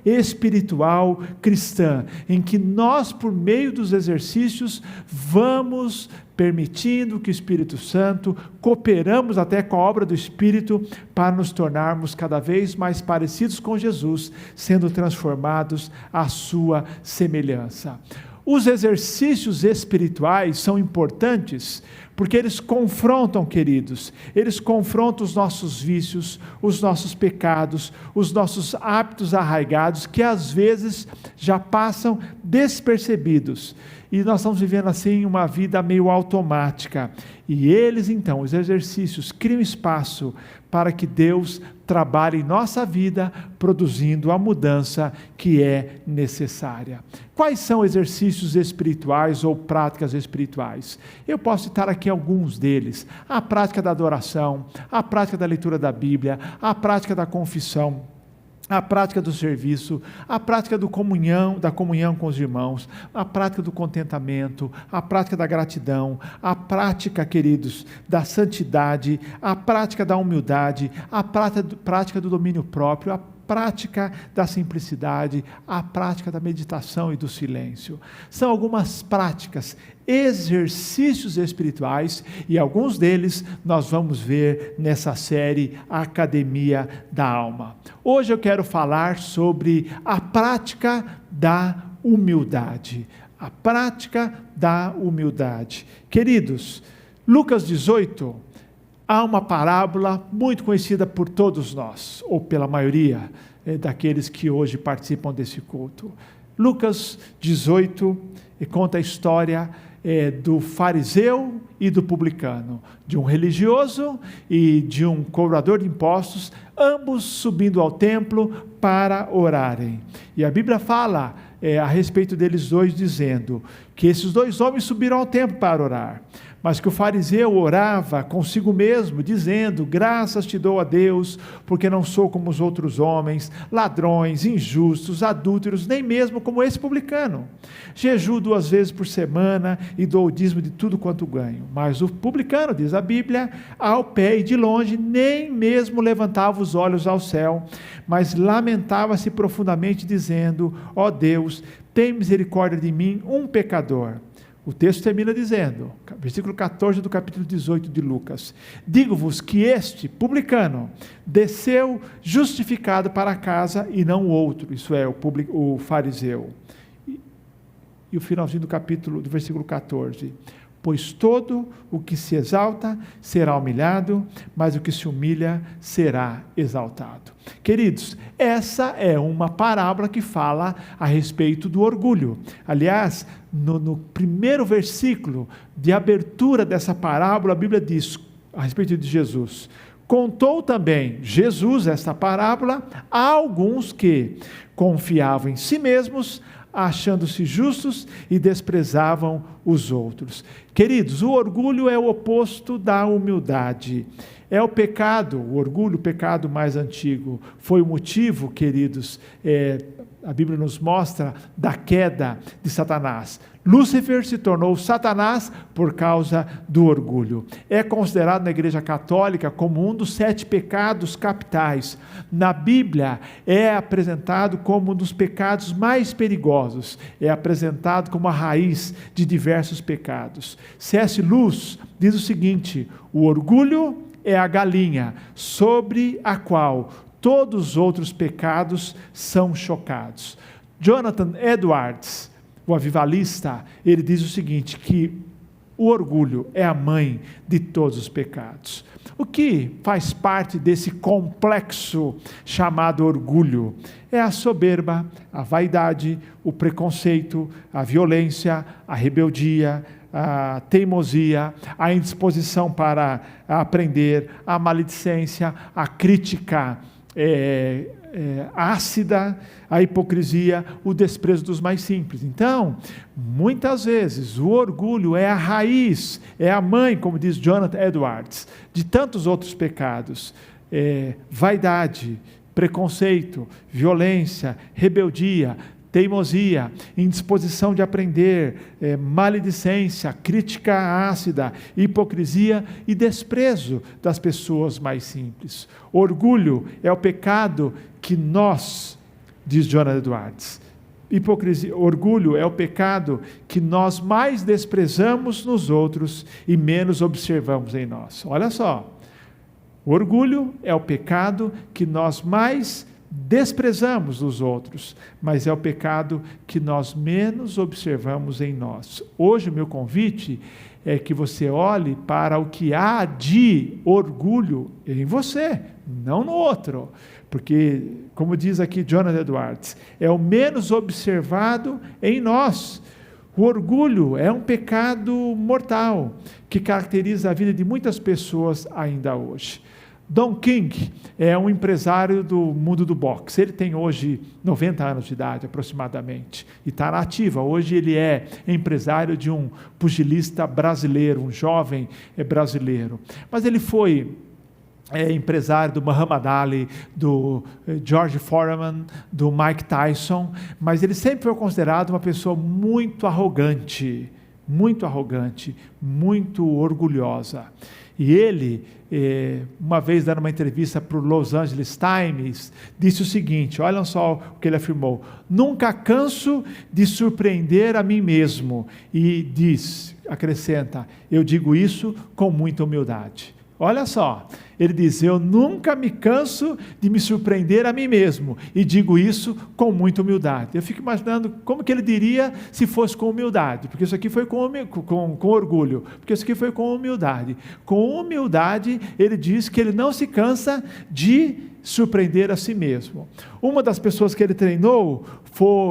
espiritual cristã, em que nós, por meio dos exercícios, vamos permitindo que o Espírito Santo, cooperamos até com a obra do Espírito, para nos tornarmos cada vez mais parecidos com Jesus, sendo transformados à sua semelhança. Os exercícios espirituais são importantes, porque eles confrontam, queridos, eles confrontam os nossos vícios, os nossos pecados, os nossos hábitos arraigados, que às vezes já passam despercebidos, e nós estamos vivendo assim uma vida meio automática, e eles então, os exercícios, criam espaço para que Deus trabalhe em nossa vida, produzindo a mudança que é necessária. Quais são exercícios espirituais ou práticas espirituais? Eu posso citar aqui alguns deles: a prática da adoração, a prática da leitura da Bíblia, a prática da confissão, a prática do serviço, a prática da comunhão com os irmãos, a prática do contentamento, a prática da gratidão, a prática, queridos, da santidade, a prática da humildade, a prática do domínio próprio, a prática da simplicidade, a prática da meditação e do silêncio. São algumas práticas, exercícios espirituais, e alguns deles nós vamos ver nessa série Academia da Alma. Hoje eu quero falar sobre a prática da humildade. A prática da humildade. Queridos, Lucas 18, há uma parábola muito conhecida por todos nós, ou pela maioria daqueles que hoje participam desse culto. Lucas 18 conta a história do fariseu e do publicano, de um religioso e de um cobrador de impostos, ambos subindo ao templo para orarem. E a Bíblia fala a respeito deles dois, dizendo que esses dois homens subiram ao templo para orar. mas que o fariseu orava consigo mesmo, dizendo: graças te dou a Deus, porque não sou como os outros homens, ladrões, injustos, adúlteros, nem mesmo como esse publicano. Jejuo 2 vezes por semana e dou o dízimo de tudo quanto ganho. Mas o publicano, diz a Bíblia, ao pé e de longe, nem mesmo levantava os olhos ao céu, mas lamentava-se profundamente, dizendo: ó Deus, tem misericórdia de mim, um pecador. O texto termina dizendo, versículo 14 do capítulo 18 de Lucas: digo-vos que este publicano desceu justificado para casa e não o outro, isso é, o fariseu. E o finalzinho do versículo 14: pois todo o que se exalta será humilhado, mas o que se humilha será exaltado. Queridos, essa é uma parábola que fala a respeito do orgulho. Aliás, no primeiro versículo de abertura dessa parábola, a Bíblia diz a respeito de Jesus: contou também Jesus esta parábola a alguns que confiavam em si mesmos, achando-se justos e desprezavam os outros. Queridos, o orgulho é o oposto da humildade. É o pecado, o orgulho, o pecado mais antigo. Foi o motivo, queridos, a Bíblia nos mostra, da queda de Satanás. Lúcifer se tornou Satanás por causa do orgulho. É considerado na Igreja Católica como um dos 7 pecados capitais. Na Bíblia é apresentado como um dos pecados mais perigosos. É apresentado como a raiz de diversos pecados. C.S. Lewis diz o seguinte: o orgulho é a galinha sobre a qual todos os outros pecados são chocados. Jonathan Edwards, o avivalista, ele diz o seguinte, que o orgulho é a mãe de todos os pecados. O que faz parte desse complexo chamado orgulho? É a soberba, a vaidade, o preconceito, a violência, a rebeldia, a teimosia, a indisposição para aprender, a maledicência, a crítica ácida, a hipocrisia, o desprezo dos mais simples. Então, muitas vezes, o orgulho é a raiz, é a mãe, como diz Jonathan Edwards, de tantos outros pecados. Vaidade, preconceito, violência, rebeldia, teimosia, indisposição de aprender, maledicência, crítica ácida, hipocrisia e desprezo das pessoas mais simples. Orgulho é o pecado que nós, diz Jonathan Edwards, orgulho é o pecado que nós mais desprezamos nos outros e menos observamos em nós. Olha só, orgulho é o pecado que nós mais desprezamos os outros, mas é o pecado que nós menos observamos em nós. Hoje o meu convite é que você olhe para o que há de orgulho em você, não no outro, porque, como diz aqui Jonathan Edwards, é o menos observado em nós. O orgulho é um pecado mortal que caracteriza a vida de muitas pessoas ainda hoje. Don King é um empresário do mundo do boxe. Ele tem hoje 90 anos de idade, aproximadamente, e está na ativa. Hoje ele é empresário de um pugilista brasileiro, um jovem brasileiro. Mas ele foi empresário do Muhammad Ali, do George Foreman, do Mike Tyson, mas ele sempre foi considerado uma pessoa muito arrogante, muito orgulhosa. E ele, uma vez dando uma entrevista para o Los Angeles Times, disse o seguinte, olha só o que ele afirmou: nunca canso de surpreender a mim mesmo. E acrescenta, eu digo isso com muita humildade. Olha só, ele diz, eu nunca me canso de me surpreender a mim mesmo, e digo isso com muita humildade. Eu fico imaginando como que ele diria se fosse com humildade, porque isso aqui foi com orgulho, porque isso aqui foi com humildade. Com humildade, ele diz que ele não se cansa de surpreender a si mesmo. Uma das pessoas que ele treinou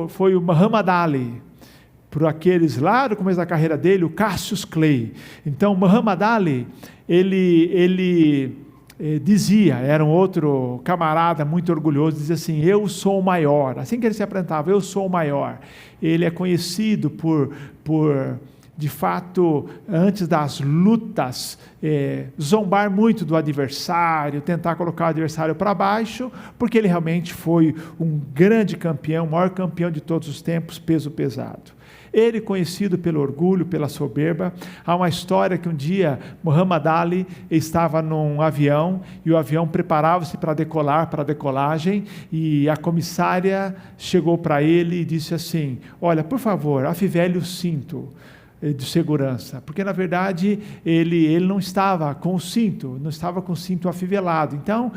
foi o Muhammad Ali, por aqueles lá do começo da carreira dele, o Cassius Clay. Então, Muhammad Ali, ele dizia, era um outro camarada muito orgulhoso, dizia assim, eu sou o maior. Assim que ele se apresentava, eu sou o maior. Ele é conhecido por de fato, antes das lutas, zombar muito do adversário, tentar colocar o adversário para baixo, porque ele realmente foi um grande campeão, o maior campeão de todos os tempos, peso pesado. Ele, conhecido pelo orgulho, pela soberba. Há uma história que um dia Muhammad Ali estava num avião e o avião preparava-se para decolar, para a decolagem, e a comissária chegou para ele e disse assim: olha, por favor, afivele o cinto de segurança, porque na verdade ele não estava com o cinto, afivelado. Então,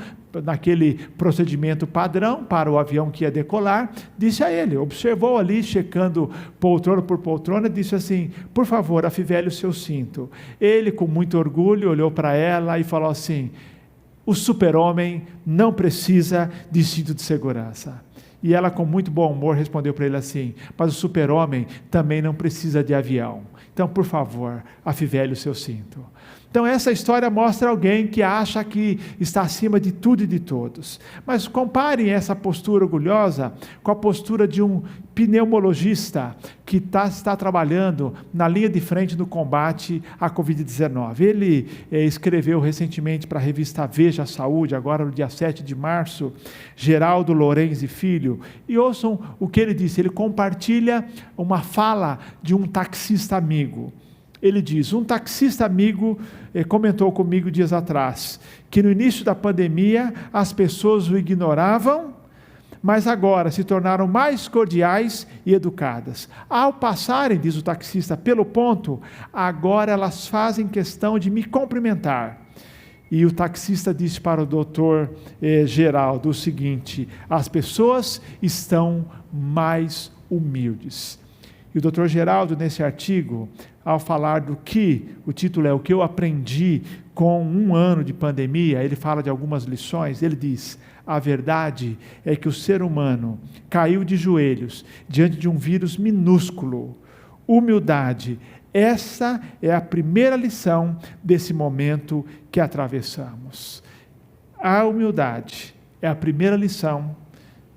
naquele procedimento padrão para o avião que ia decolar, disse a ele, observou ali, checando poltrona por poltrona, disse assim: por favor, afivele o seu cinto. Ele, com muito orgulho, olhou para ela e falou assim: o super-homem não precisa de cinto de segurança. E ela, com muito bom humor, respondeu para ele assim: mas o super-homem também não precisa de avião. Então, por favor, afivele o seu cinto. Então, essa história mostra alguém que acha que está acima de tudo e de todos. Mas comparem essa postura orgulhosa com a postura de um pneumologista que está trabalhando na linha de frente no combate à Covid-19. Ele escreveu recentemente para a revista Veja a Saúde, agora no dia 7 de março, Geraldo Lorenzi Filho, e ouçam o que ele disse. Ele compartilha uma fala de um taxista amigo. Ele diz: um taxista amigo comentou comigo dias atrás que no início da pandemia as pessoas o ignoravam, mas agora se tornaram mais cordiais e educadas. Ao passarem, diz o taxista, pelo ponto, agora elas fazem questão de me cumprimentar. E o taxista disse para o doutor Geraldo o seguinte: as pessoas estão mais humildes. E o doutor Geraldo, nesse artigo, ao falar do que, o título é O que eu aprendi com 1 ano de pandemia, ele fala de algumas lições. Ele diz: a verdade é que o ser humano caiu de joelhos diante de um vírus minúsculo. Humildade, essa é a primeira lição desse momento que atravessamos. A humildade é a primeira lição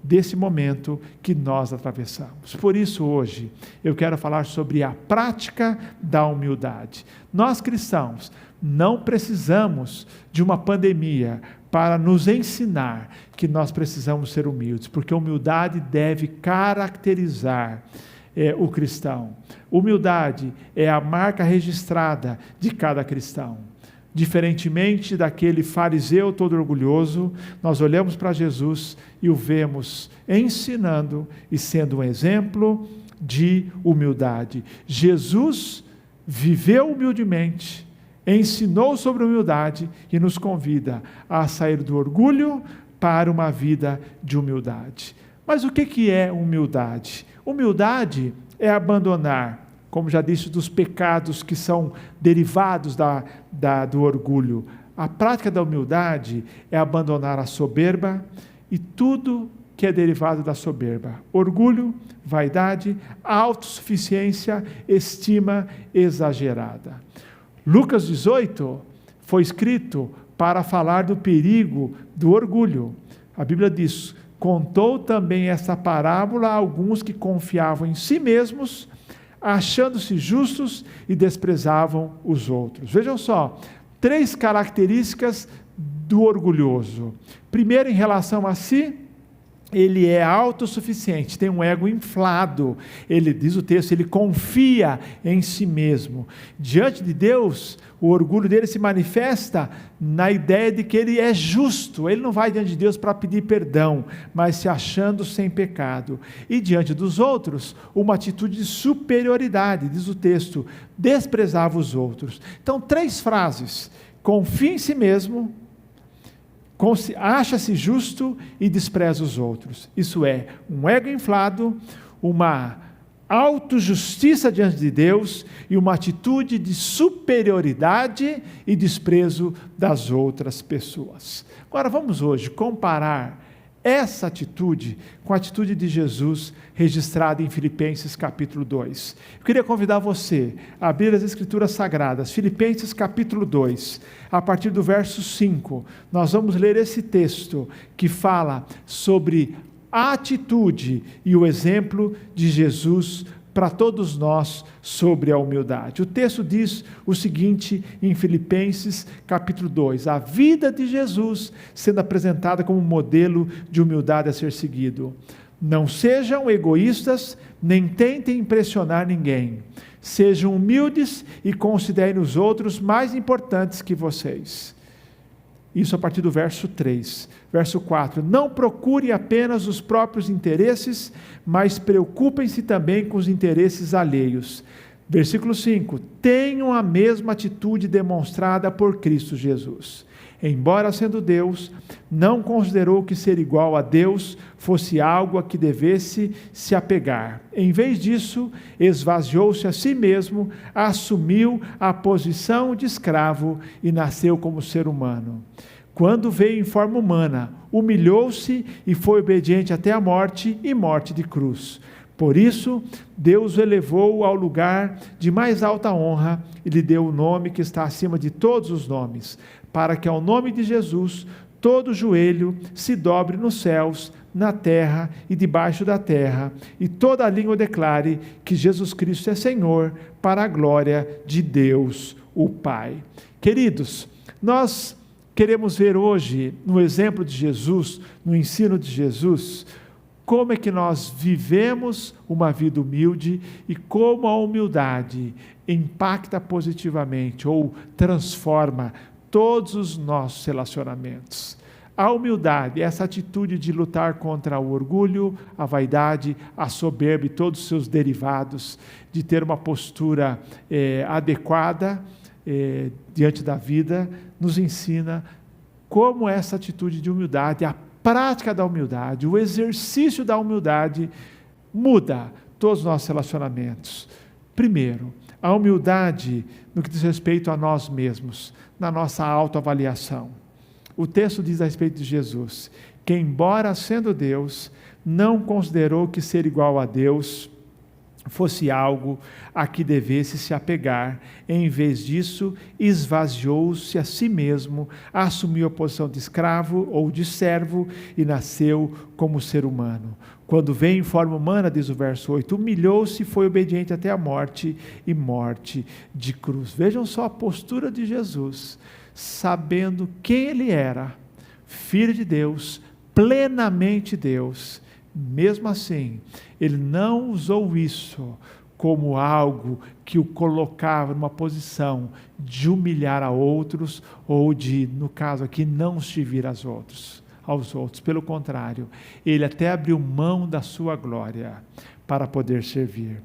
desse momento que nós atravessamos. Por isso, hoje, eu quero falar sobre a prática da humildade. Nós, cristãos, não precisamos de uma pandemia para nos ensinar que nós precisamos ser humildes, porque a humildade deve caracterizar o cristão. Humildade é a marca registrada de cada cristão. Diferentemente daquele fariseu todo orgulhoso, nós olhamos para Jesus e o vemos ensinando e sendo um exemplo de humildade. Jesus viveu humildemente, ensinou sobre humildade e nos convida a sair do orgulho para uma vida de humildade. Mas o que é humildade? Humildade é abandonar, como já disse, dos pecados que são derivados do orgulho. A prática da humildade é abandonar a soberba e tudo que é derivado da soberba: orgulho, vaidade, autossuficiência, estima exagerada. Lucas 18 foi escrito para falar do perigo do orgulho. A Bíblia diz: contou também essa parábola a alguns que confiavam em si mesmos, achando-se justos e desprezavam os outros. Vejam só, 3 características do orgulhoso. Primeiro, em relação a si, ele é autossuficiente, tem um ego inflado. Ele, diz o texto, ele confia em si mesmo. Diante de Deus, o orgulho dele se manifesta na ideia de que ele é justo. Ele não vai diante de Deus para pedir perdão, mas se achando sem pecado. E diante dos outros, uma atitude de superioridade, diz o texto, desprezava os outros. Então, 3 frases: confia em si mesmo, acha-se justo e despreza os outros. Isso é, um ego inflado, uma autojustiça diante de Deus e uma atitude de superioridade e desprezo das outras pessoas. Agora vamos hoje comparar essa atitude com a atitude de Jesus registrada em Filipenses capítulo 2. Eu queria convidar você a abrir as Escrituras Sagradas, Filipenses capítulo 2, a partir do verso 5. Nós vamos ler esse texto que fala sobre a atitude e o exemplo de Jesus para todos nós sobre a humildade. O texto diz o seguinte em Filipenses capítulo 2, a vida de Jesus sendo apresentada como modelo de humildade a ser seguido. Não sejam egoístas, nem tentem impressionar ninguém. Sejam humildes e considerem os outros mais importantes que vocês. Isso a partir do verso 3. Verso 4. Não procure apenas os próprios interesses, mas preocupem-se também com os interesses alheios. Versículo 5. Tenham a mesma atitude demonstrada por Cristo Jesus. Embora sendo Deus, não considerou que ser igual a Deus fosse algo a que devesse se apegar. Em vez disso, esvaziou-se a si mesmo, assumiu a posição de escravo e nasceu como ser humano. Quando veio em forma humana, humilhou-se e foi obediente até a morte e morte de cruz. Por isso, Deus o elevou ao lugar de mais alta honra e lhe deu o nome que está acima de todos os nomes, para que ao nome de Jesus todo joelho se dobre nos céus, na terra e debaixo da terra, e toda a língua declare que Jesus Cristo é Senhor, para a glória de Deus, o Pai. Queridos, nós queremos ver hoje, no exemplo de Jesus, no ensino de Jesus, como é que nós vivemos uma vida humilde e como a humildade impacta positivamente ou transforma todos os nossos relacionamentos. A humildade, essa atitude de lutar contra o orgulho, a vaidade, a soberba e todos os seus derivados, de ter uma postura adequada diante da vida, nos ensina como essa atitude de humildade, a prática da humildade, o exercício da humildade muda todos os nossos relacionamentos. Primeiro, a humildade no que diz respeito a nós mesmos, na nossa autoavaliação. O texto diz a respeito de Jesus, que embora sendo Deus, não considerou que ser igual a Deus fosse algo a que devesse se apegar. Em vez disso, esvaziou-se a si mesmo, assumiu a posição de escravo ou de servo e nasceu como ser humano. Quando veio em forma humana, diz o verso 8, humilhou-se e foi obediente até a morte e morte de cruz. Vejam só a postura de Jesus, sabendo quem ele era, Filho de Deus, plenamente Deus. Mesmo assim, ele não usou isso como algo que o colocava numa posição de humilhar a outros ou de, no caso aqui, não servir aos outros. Pelo contrário, ele até abriu mão da sua glória para poder servir.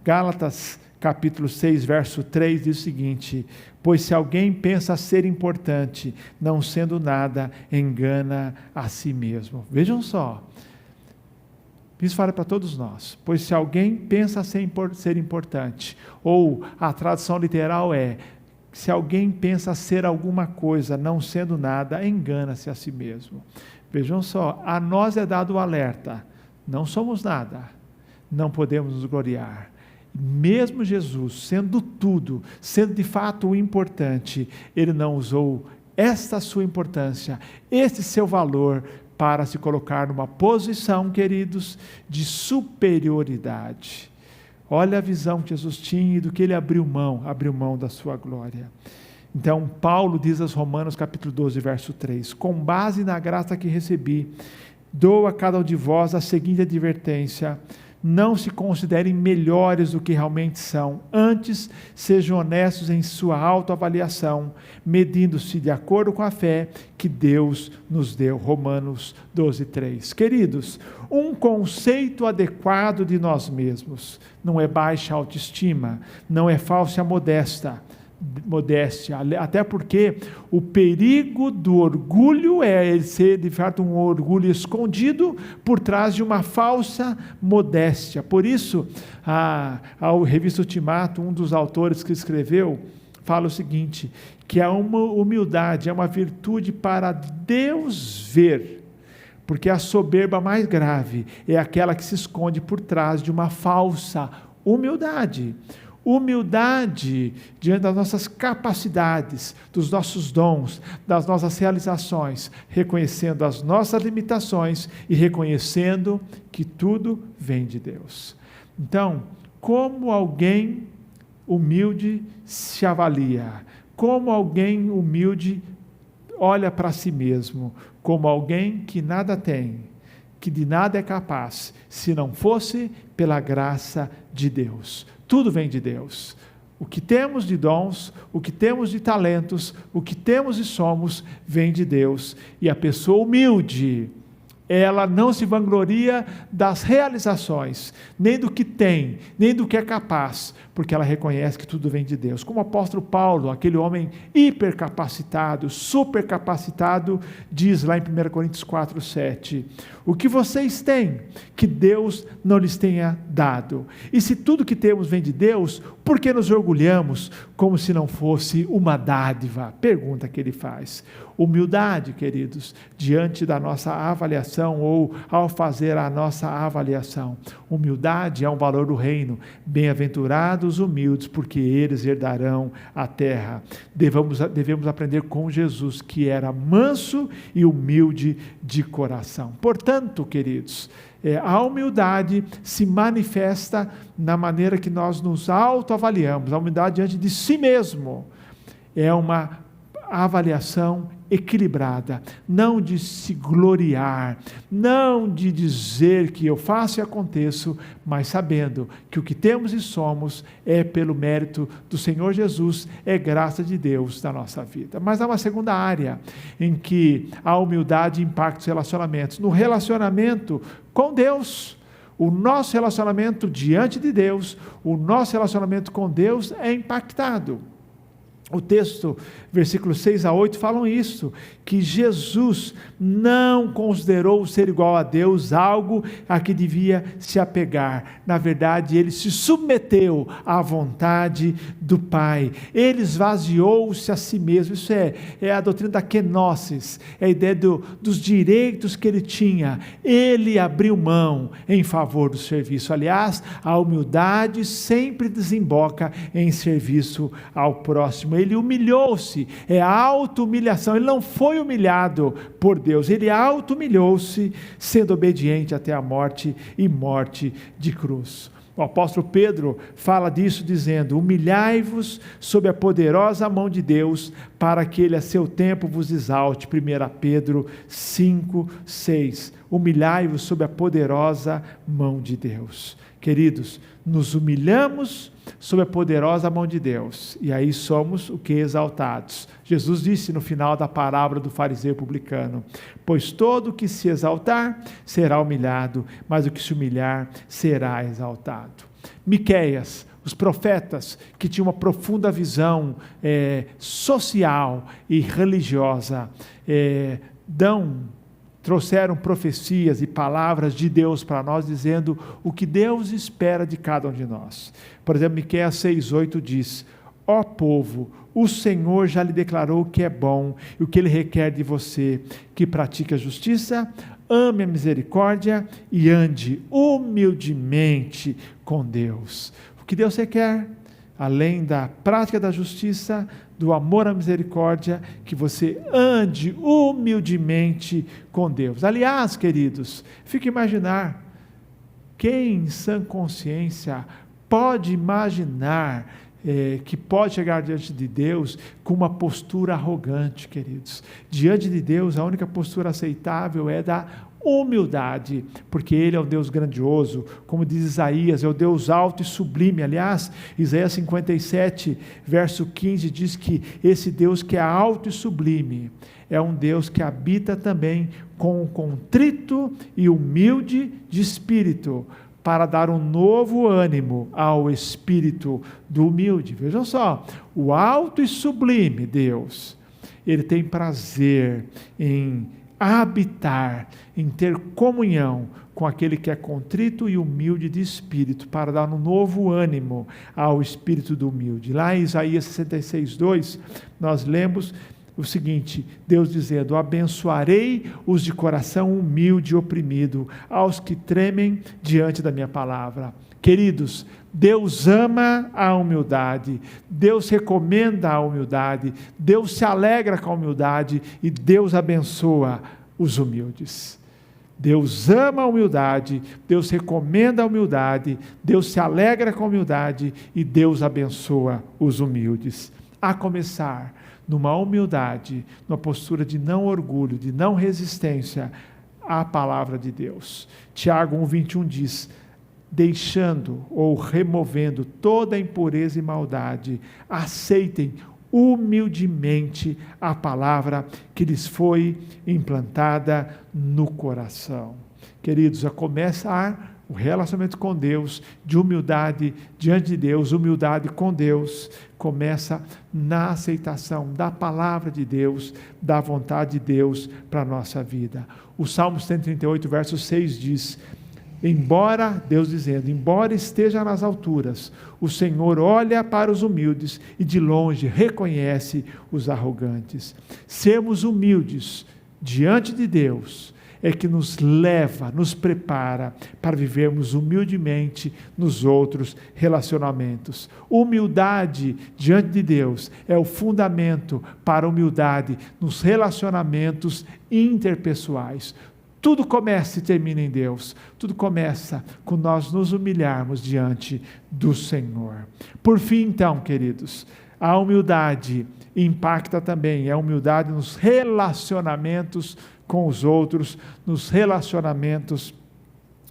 Gálatas capítulo 6, verso 3 diz o seguinte, pois se alguém pensa ser importante, não sendo nada, engana a si mesmo. Vejam só, isso fala para todos nós, pois se alguém pensa ser importante, ou a tradução literal é, se alguém pensa ser alguma coisa, não sendo nada, engana-se a si mesmo. Vejam só, a nós é dado o alerta, não somos nada, não podemos nos gloriar. Mesmo Jesus, sendo tudo, sendo de fato o importante, ele não usou esta sua importância, este seu valor, para se colocar numa posição, queridos, de superioridade. Olha a visão que Jesus tinha e do que ele abriu mão da sua glória. Então, Paulo diz aos Romanos, capítulo 12, verso 3, com base na graça que recebi, dou a cada um de vós a seguinte advertência, não se considerem melhores do que realmente são, antes sejam honestos em sua autoavaliação, medindo-se de acordo com a fé que Deus nos deu. Romanos 12, 3. Queridos, um conceito adequado de nós mesmos não é baixa autoestima, não é falsa modéstia, até porque o perigo do orgulho é ele ser de fato um orgulho escondido por trás de uma falsa modéstia. Por isso, a revista Ultimato, um dos autores que escreveu, fala o seguinte, que a humildade é uma virtude para Deus ver, porque a soberba mais grave é aquela que se esconde por trás de uma falsa humildade. Humildade diante das nossas capacidades, dos nossos dons, das nossas realizações, reconhecendo as nossas limitações e reconhecendo que tudo vem de Deus. Então, como alguém humilde se avalia, como alguém humilde olha para si mesmo, como alguém que nada tem, que de nada é capaz, se não fosse pela graça de Deus. Tudo vem de Deus. O que temos de dons, o que temos de talentos, o que temos e somos, vem de Deus. E a pessoa humilde, ela não se vangloria das realizações, nem do que tem, nem do que é capaz, porque ela reconhece que tudo vem de Deus. Como o apóstolo Paulo, aquele homem hipercapacitado, supercapacitado, diz lá em 1 Coríntios 4:7, o que vocês têm, que Deus não lhes tenha dado. E se tudo que temos vem de Deus, por que nos orgulhamos como se não fosse uma dádiva? Pergunta que ele faz. Humildade, queridos, diante da nossa avaliação ou ao fazer a nossa avaliação. Humildade é um valor do reino. Bem-aventurados os humildes, porque eles herdarão a terra. Devemos aprender com Jesus, que era manso e humilde de coração. Portanto, queridos, a humildade se manifesta na maneira que nós nos autoavaliamos. A humildade diante de si mesmo é uma avaliação equilibrada, não de se gloriar, não de dizer que eu faço e aconteço, mas sabendo que o que temos e somos é pelo mérito do Senhor Jesus, é graça de Deus na nossa vida. Mas há uma segunda área em que a humildade impacta os relacionamentos. No relacionamento com Deus, o nosso relacionamento diante de Deus, o nosso relacionamento com Deus é impactado. O texto, versículos 6-8, falam isso, que Jesus não considerou ser igual a Deus algo a que devia se apegar. Na verdade, ele se submeteu à vontade do Pai. Ele esvaziou-se a si mesmo. Isso é a doutrina da kenosis, é a ideia dos direitos que ele tinha. Ele abriu mão em favor do serviço. Aliás, a humildade sempre desemboca em serviço ao próximo. Ele humilhou-se, é a auto-humilhação. Ele não foi humilhado por Deus, ele auto-humilhou-se, sendo obediente até a morte e morte de cruz. O apóstolo Pedro fala disso dizendo: humilhai-vos sob a poderosa mão de Deus, para que ele a seu tempo vos exalte. 1 Pedro 5:6. Humilhai-vos sob a poderosa mão de Deus. Queridos, nos humilhamos sob a poderosa mão de Deus, e aí somos o que? Exaltados. Jesus disse no final da parábola do fariseu publicano: pois todo o que se exaltar será humilhado, mas o que se humilhar será exaltado. Miqueias, os profetas que tinham uma profunda visão social e religiosa, trouxeram profecias e palavras de Deus para nós, dizendo o que Deus espera de cada um de nós. Por exemplo, Miqueias 6:8 diz: ó povo, o Senhor já lhe declarou o que é bom e o que Ele requer de você, que pratique a justiça, ame a misericórdia e ande humildemente com Deus. O que Deus requer, além da prática da justiça, do amor à misericórdia, que você ande humildemente com Deus. Aliás, queridos, fique imaginar, quem em sã consciência pode imaginar que pode chegar diante de Deus com uma postura arrogante, queridos? Diante de Deus, a única postura aceitável é da humildade, porque Ele é um Deus grandioso, como diz Isaías, é o Deus alto e sublime. Aliás, Isaías 57, verso 15, diz que esse Deus que é alto e sublime, é um Deus que habita também com o contrito e humilde de espírito, para dar um novo ânimo ao espírito do humilde. Vejam só, o alto e sublime Deus, Ele tem prazer em habitar, em ter comunhão com aquele que é contrito e humilde de espírito, para dar um novo ânimo ao espírito do humilde. Lá em Isaías 66:2, nós lemos o seguinte, Deus dizendo: abençoarei os de coração humilde e oprimido, aos que tremem diante da minha palavra. Queridos, Deus ama a humildade, Deus recomenda a humildade, Deus se alegra com a humildade e Deus abençoa os humildes. Deus ama a humildade, Deus recomenda a humildade, Deus se alegra com a humildade e Deus abençoa os humildes. A começar numa humildade, numa postura de não orgulho, de não resistência à palavra de Deus. Tiago 1:21 diz: deixando ou removendo toda impureza e maldade, aceitem humildemente a palavra que lhes foi implantada no coração. Queridos, a começar o relacionamento com Deus, de humildade diante de Deus, humildade com Deus, começa na aceitação da palavra de Deus, da vontade de Deus para a nossa vida. O Salmo 138, verso 6 diz: embora, Deus dizendo, embora esteja nas alturas, o Senhor olha para os humildes e de longe reconhece os arrogantes. Sermos humildes diante de Deus é que nos leva, nos prepara para vivermos humildemente nos outros relacionamentos. Humildade diante de Deus é o fundamento para a humildade nos relacionamentos interpessoais. Tudo começa e termina em Deus. Tudo começa com nós nos humilharmos diante do Senhor. Por fim, então, queridos, a humildade impacta também, a humildade nos relacionamentos com os outros, nos relacionamentos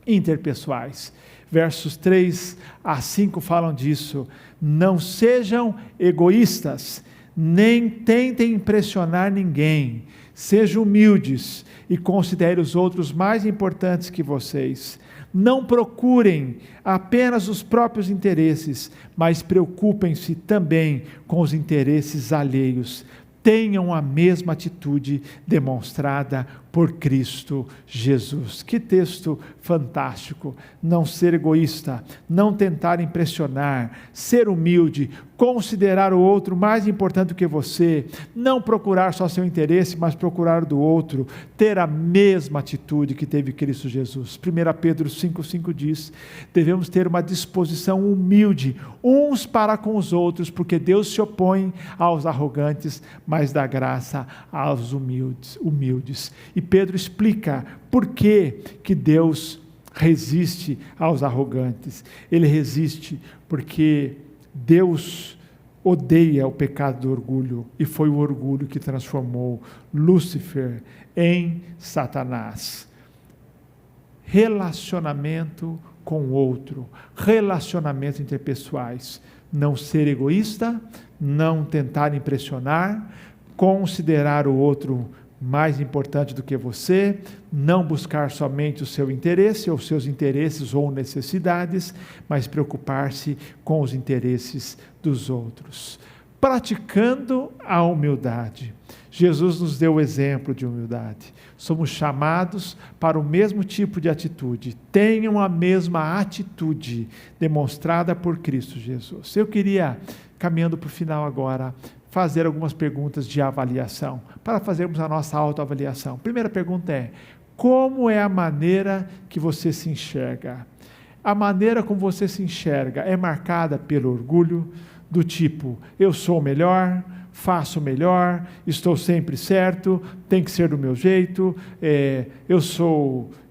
interpessoais. Versos 3 a 5 falam disso. Não sejam egoístas, nem tentem impressionar ninguém. Sejam humildes e considerem os outros mais importantes que vocês. Não procurem apenas os próprios interesses, mas preocupem-se também com os interesses alheios. Tenham a mesma atitude demonstrada por Cristo Jesus. Que texto fantástico! Não ser egoísta, não tentar impressionar, ser humilde, considerar o outro mais importante do que você, não procurar só seu interesse, mas procurar do outro, ter a mesma atitude que teve Cristo Jesus. 1 Pedro 5,5 diz: devemos ter uma disposição humilde, uns para com os outros, porque Deus se opõe aos arrogantes, mas dá graça aos humildes. E Pedro explica por que Deus resiste aos arrogantes. Ele resiste porque Deus odeia o pecado do orgulho, e foi o orgulho que transformou Lúcifer em Satanás. Relacionamento com o outro, relacionamentos interpessoais. Não ser egoísta, não tentar impressionar, considerar o outro mais importante do que você, não buscar somente o seu interesse, ou seus interesses ou necessidades, mas preocupar-se com os interesses dos outros. Praticando a humildade. Jesus nos deu o exemplo de humildade. Somos chamados para o mesmo tipo de atitude. Tenham a mesma atitude demonstrada por Cristo Jesus. Eu queria, caminhando para o final agora, fazer algumas perguntas de avaliação, para fazermos a nossa autoavaliação. Primeira pergunta é: como é a maneira que você se enxerga? A maneira como você se enxerga é marcada pelo orgulho, do tipo, eu sou o melhor, faço o melhor, estou sempre certo, tem que ser do meu jeito,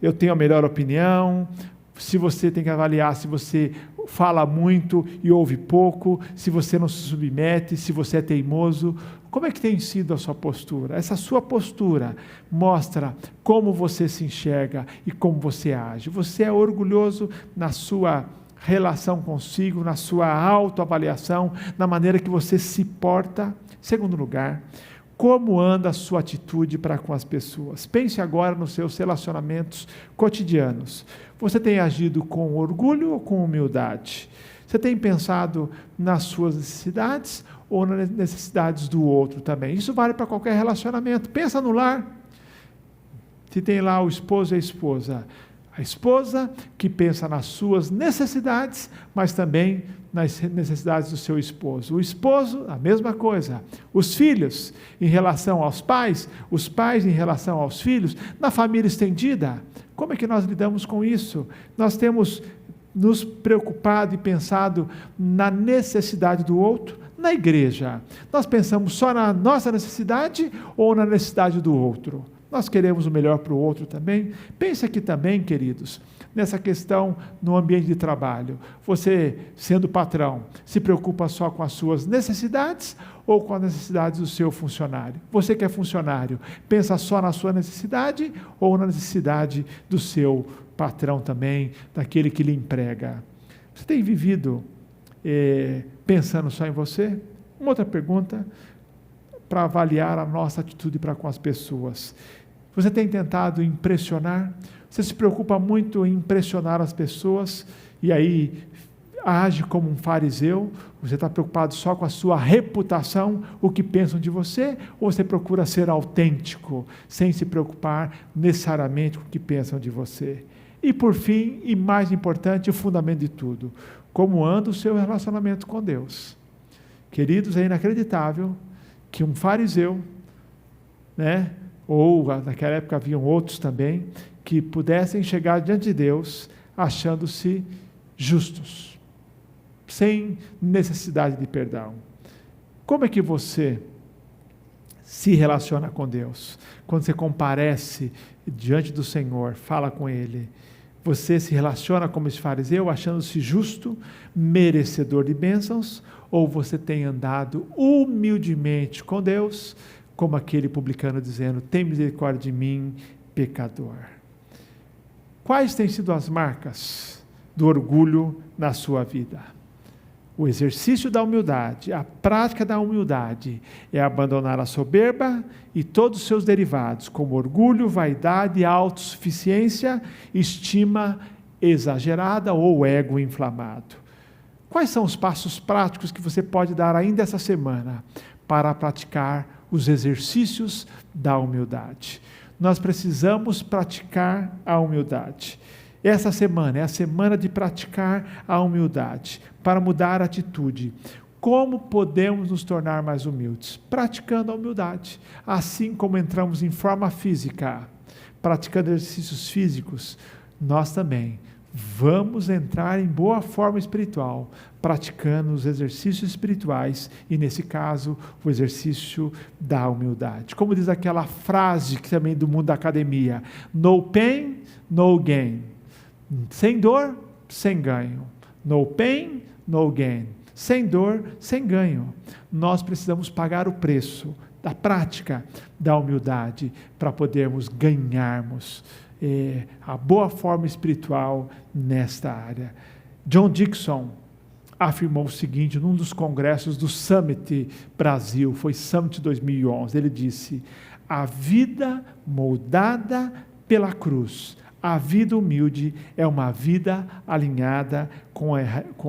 eu tenho a melhor opinião. Se você tem que avaliar se você fala muito e ouve pouco, se você não se submete, se você é teimoso, como é que tem sido a sua postura? Essa sua postura mostra como você se enxerga e como você age. Você é orgulhoso na sua relação consigo, na sua autoavaliação, na maneira que você se porta? Segundo lugar, como anda a sua atitude para com as pessoas? Pense agora nos seus relacionamentos cotidianos. Você tem agido com orgulho ou com humildade? Você tem pensado nas suas necessidades ou nas necessidades do outro também? Isso vale para qualquer relacionamento. Pensa no lar. Se tem lá o esposo e a esposa que pensa nas suas necessidades, mas também nas necessidades do seu esposo. O esposo, a mesma coisa. Os filhos, em relação aos pais, os pais em relação aos filhos, na família estendida. Como é que nós lidamos com isso? Nós temos nos preocupado e pensado na necessidade do outro? Na igreja, nós pensamos só na nossa necessidade ou na necessidade do outro? Nós queremos o melhor para o outro também. Pense aqui também, queridos, nessa questão no ambiente de trabalho. Você, sendo patrão, se preocupa só com as suas necessidades ou com as necessidades do seu funcionário? Você que é funcionário, pensa só na sua necessidade ou na necessidade do seu patrão também, daquele que lhe emprega? Você tem vivido pensando só em você? Uma outra pergunta para avaliar a nossa atitude para com as pessoas. Você tem tentado impressionar? Você se preocupa muito em impressionar as pessoas e aí age como um fariseu? Você está preocupado só com a sua reputação, o que pensam de você? Ou você procura ser autêntico, sem se preocupar necessariamente com o que pensam de você? E por fim, e mais importante, o fundamento de tudo, como anda o seu relacionamento com Deus? Queridos, é inacreditável que um fariseu, ou naquela época haviam outros também, que pudessem chegar diante de Deus achando-se justos, sem necessidade de perdão. Como é que você se relaciona com Deus? Quando você comparece diante do Senhor, fala com Ele, você se relaciona como esse fariseu, achando-se justo, merecedor de bênçãos, ou você tem andado humildemente com Deus, como aquele publicano dizendo, tem misericórdia de mim, pecador? Quais têm sido as marcas do orgulho na sua vida? O exercício da humildade, a prática da humildade é abandonar a soberba e todos os seus derivados, como orgulho, vaidade, autossuficiência, estima exagerada ou ego inflamado. Quais são os passos práticos que você pode dar ainda essa semana para praticar os exercícios da humildade? Nós precisamos praticar a humildade. Essa semana é a semana de praticar a humildade, para mudar a atitude. Como podemos nos tornar mais humildes? Praticando a humildade. Assim como entramos em forma física, praticando exercícios físicos, nós também vamos entrar em boa forma espiritual, praticando os exercícios espirituais e, nesse caso, o exercício da humildade. Como diz aquela frase que também do mundo da academia, no pain, no gain. Sem dor, sem ganho. No pain, no gain. Sem dor, sem ganho. Nós precisamos pagar o preço da prática da humildade para podermos ganharmos a boa forma espiritual nesta área. John Dickson afirmou o seguinte num dos congressos do Summit Brasil, foi Summit 2011, ele disse: a vida moldada pela cruz, a vida humilde é uma vida alinhada com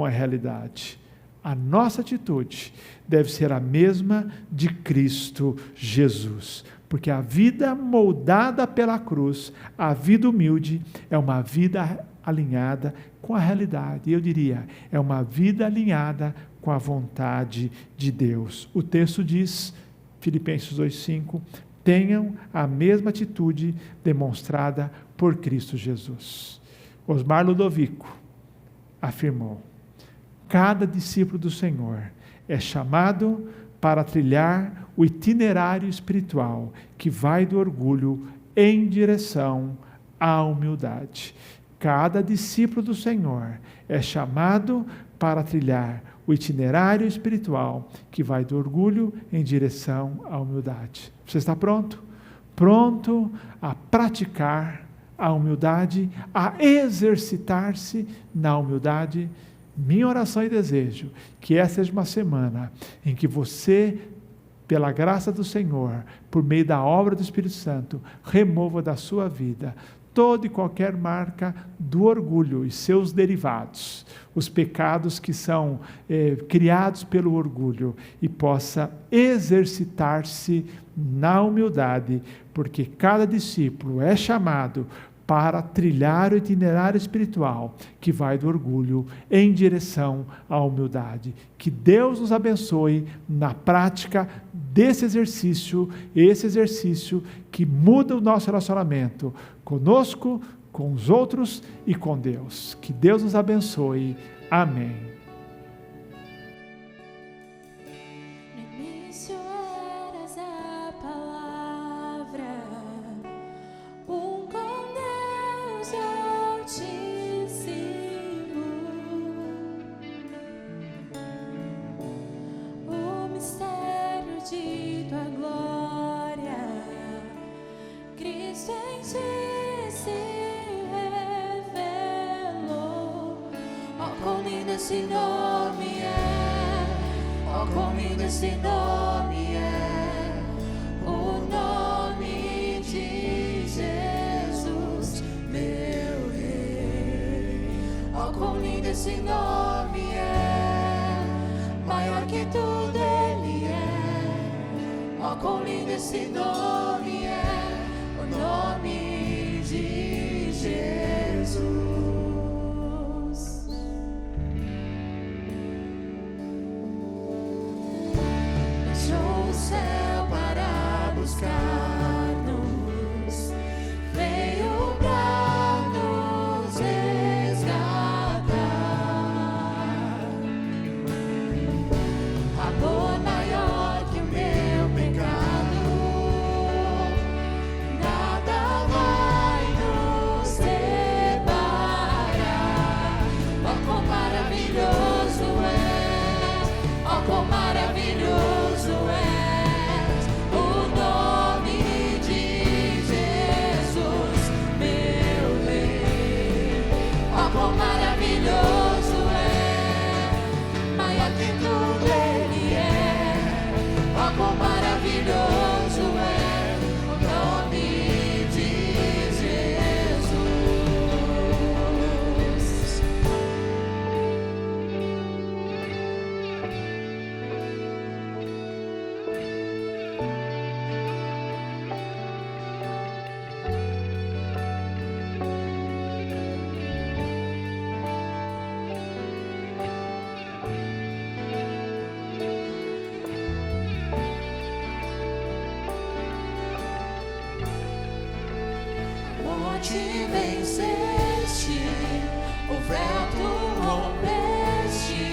a realidade. A nossa atitude deve ser a mesma de Cristo Jesus, porque a vida moldada pela cruz, a vida humilde, é uma vida alinhada com a realidade. Eu diria, é uma vida alinhada com a vontade de Deus. O texto diz, Filipenses 2,5, tenham a mesma atitude demonstrada por Cristo Jesus. Osmar Ludovico afirmou, cada discípulo do Senhor é chamado para trilhar o itinerário espiritual que vai do orgulho em direção à humildade. Cada discípulo do Senhor é chamado para trilhar o itinerário espiritual que vai do orgulho em direção à humildade. Você está pronto? Pronto a praticar a humildade, a exercitar-se na humildade? Minha oração e desejo que essa seja uma semana em que você, pela graça do Senhor, por meio da obra do Espírito Santo, remova da sua vida toda e qualquer marca do orgulho e seus derivados, os pecados que são criados pelo orgulho, e possa exercitar-se na humildade, porque cada discípulo é chamado para trilhar o itinerário espiritual que vai do orgulho em direção à humildade. Que Deus nos abençoe na prática desse exercício, esse exercício que muda o nosso relacionamento conosco, com os outros e com Deus. Que Deus nos abençoe. Amém. No início eras a palavra, quão lindo esse nome é, oh, quão lindo esse nome é, o nome de Jesus, meu Rei. Oh, quão lindo esse nome é, maior que tudo Ele é. Oh, quão lindo esse nome é, o nome de Jesus. Deixou o céu para buscar-nos, veio para nos resgatar. Amor maior que o meu pecado, nada vai nos separar. Oh, quão maravilhoso é, oh, quão maravilhoso é o nome de Jesus, meu Rei. Oh, quão maravilhoso é, maior que tudo Ele é. Oh, quão maravilhoso é o nome de Jesus. Onde venceste, o véu tu rompeste,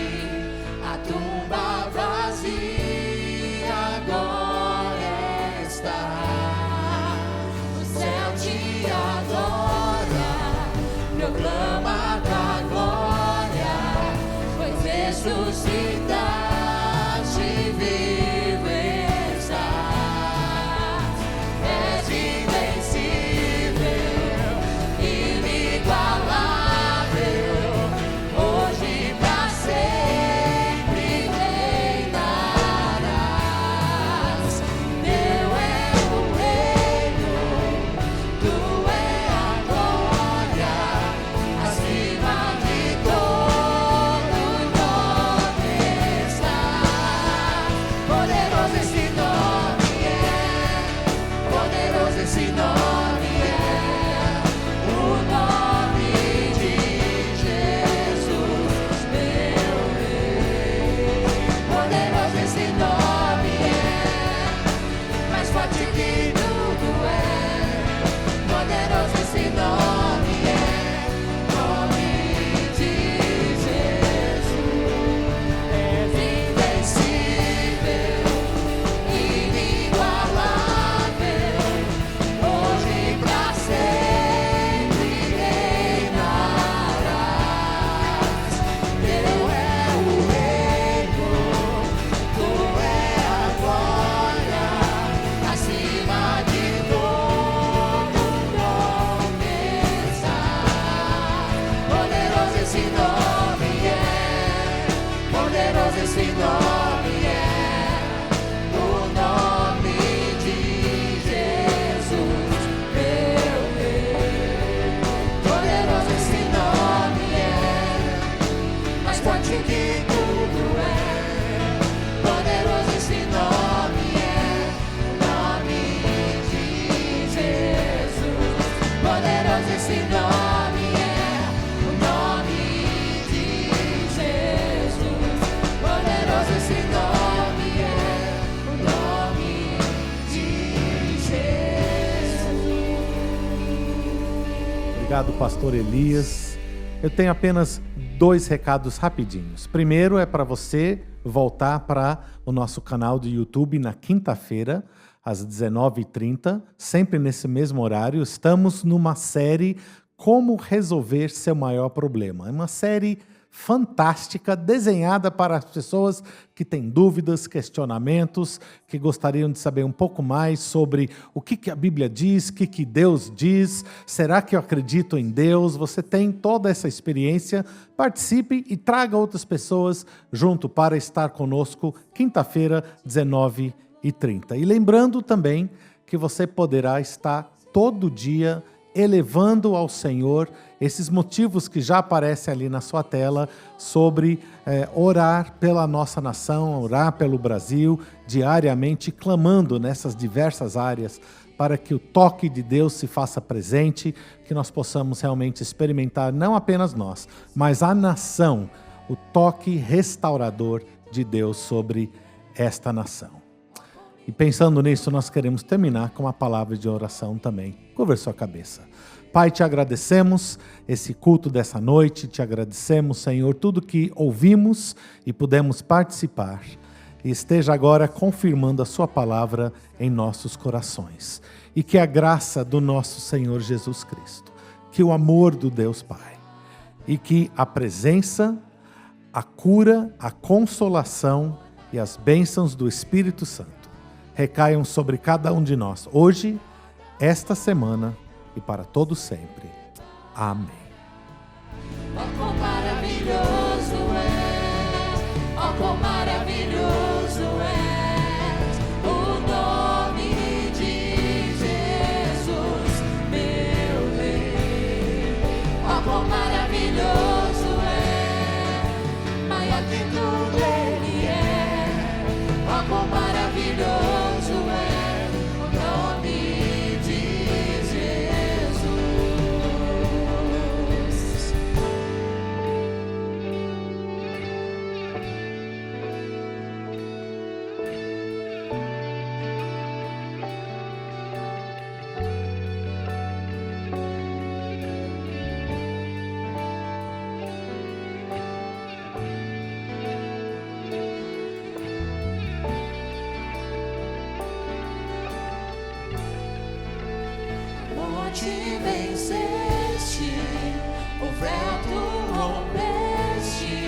a tumba vazia agora está. O céu te adora, proclama a tua glória, pois ressuscitaste, vivo estás. És invencível, inigualável, hoje pra sempre reinarás. Teu é o reino, tu é a glória, acima de todo nome estás. Poderoso esse nome é, poderoso esse nome é, o nome de Jesus, meu Rei. Poderoso esse nome é, mais forte que tudo é. Poderoso esse nome é, nome de Jesus. És invencível, inigualável, hoje pra sempre reinarás. Teu é o reino, tu é a glória, acima de todo nome estás. Poderoso esse nome é, poderoso esse nome é, o nome de Jesus, meu Rei. Poderoso esse nome é, mais forte que tudo é. Poderoso esse nome é, o nome de Jesus. Poderoso esse nome é, o nome de Jesus. Poderoso esse nome é, o nome de Jesus. Obrigado, pastor Elias. Eu tenho apenas 2 recados rapidinhos. Primeiro é para você voltar para o nosso canal do YouTube na quinta-feira, às 19h30, sempre nesse mesmo horário. Estamos numa série Como Resolver Seu Maior Problema. É uma série fantástica, desenhada para as pessoas que têm dúvidas, questionamentos, que gostariam de saber um pouco mais sobre o que a Bíblia diz, o que Deus diz, será que eu acredito em Deus? Você tem toda essa experiência, participe e traga outras pessoas junto para estar conosco quinta-feira, 19h30. E lembrando também que você poderá estar todo dia elevando ao Senhor esses motivos que já aparecem ali na sua tela sobre orar pela nossa nação, orar pelo Brasil diariamente, clamando nessas diversas áreas para que o toque de Deus se faça presente, que nós possamos realmente experimentar, não apenas nós, mas a nação, o toque restaurador de Deus sobre esta nação. E pensando nisso, nós queremos terminar com uma palavra de oração também. Curva sua cabeça. Pai, te agradecemos esse culto dessa noite, te agradecemos, Senhor, tudo que ouvimos e pudemos participar. E esteja agora confirmando a sua palavra em nossos corações. E que a graça do nosso Senhor Jesus Cristo, que o amor do Deus Pai, e que a presença, a cura, a consolação e as bênçãos do Espírito Santo recaiam sobre cada um de nós, hoje, esta semana e para todo sempre. Amém. Oh, quão maravilhoso és, oh, quão maravilhoso és, o nome de Jesus, meu Rei. Oh, quão maravilhoso é, maior que tudo Ele é. Oh, quão maravilhoso é o nome de Jesus. Onde venceste, o véu tu rompeste,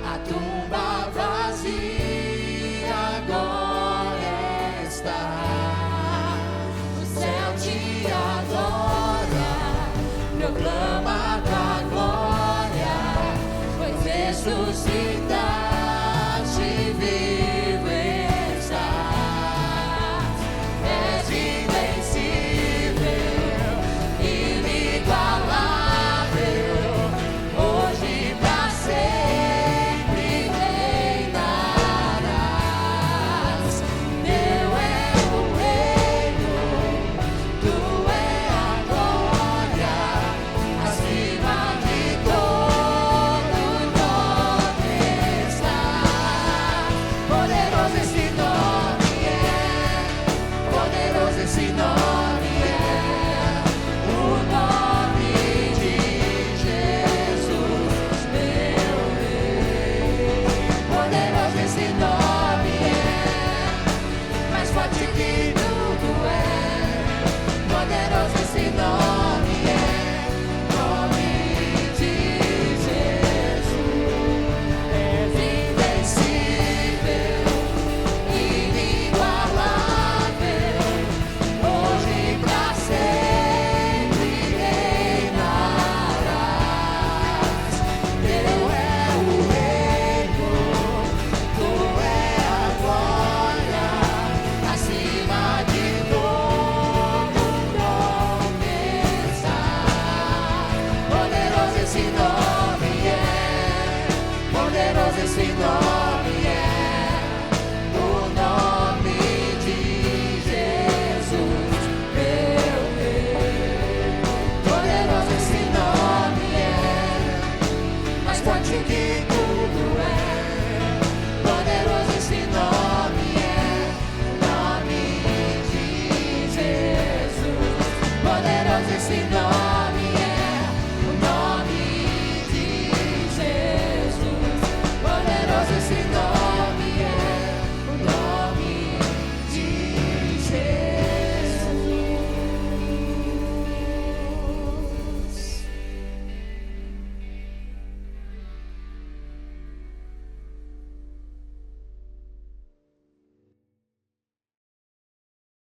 a tumba vazia agora está. O céu te adora, proclama tua glória, pois ressuscitaste.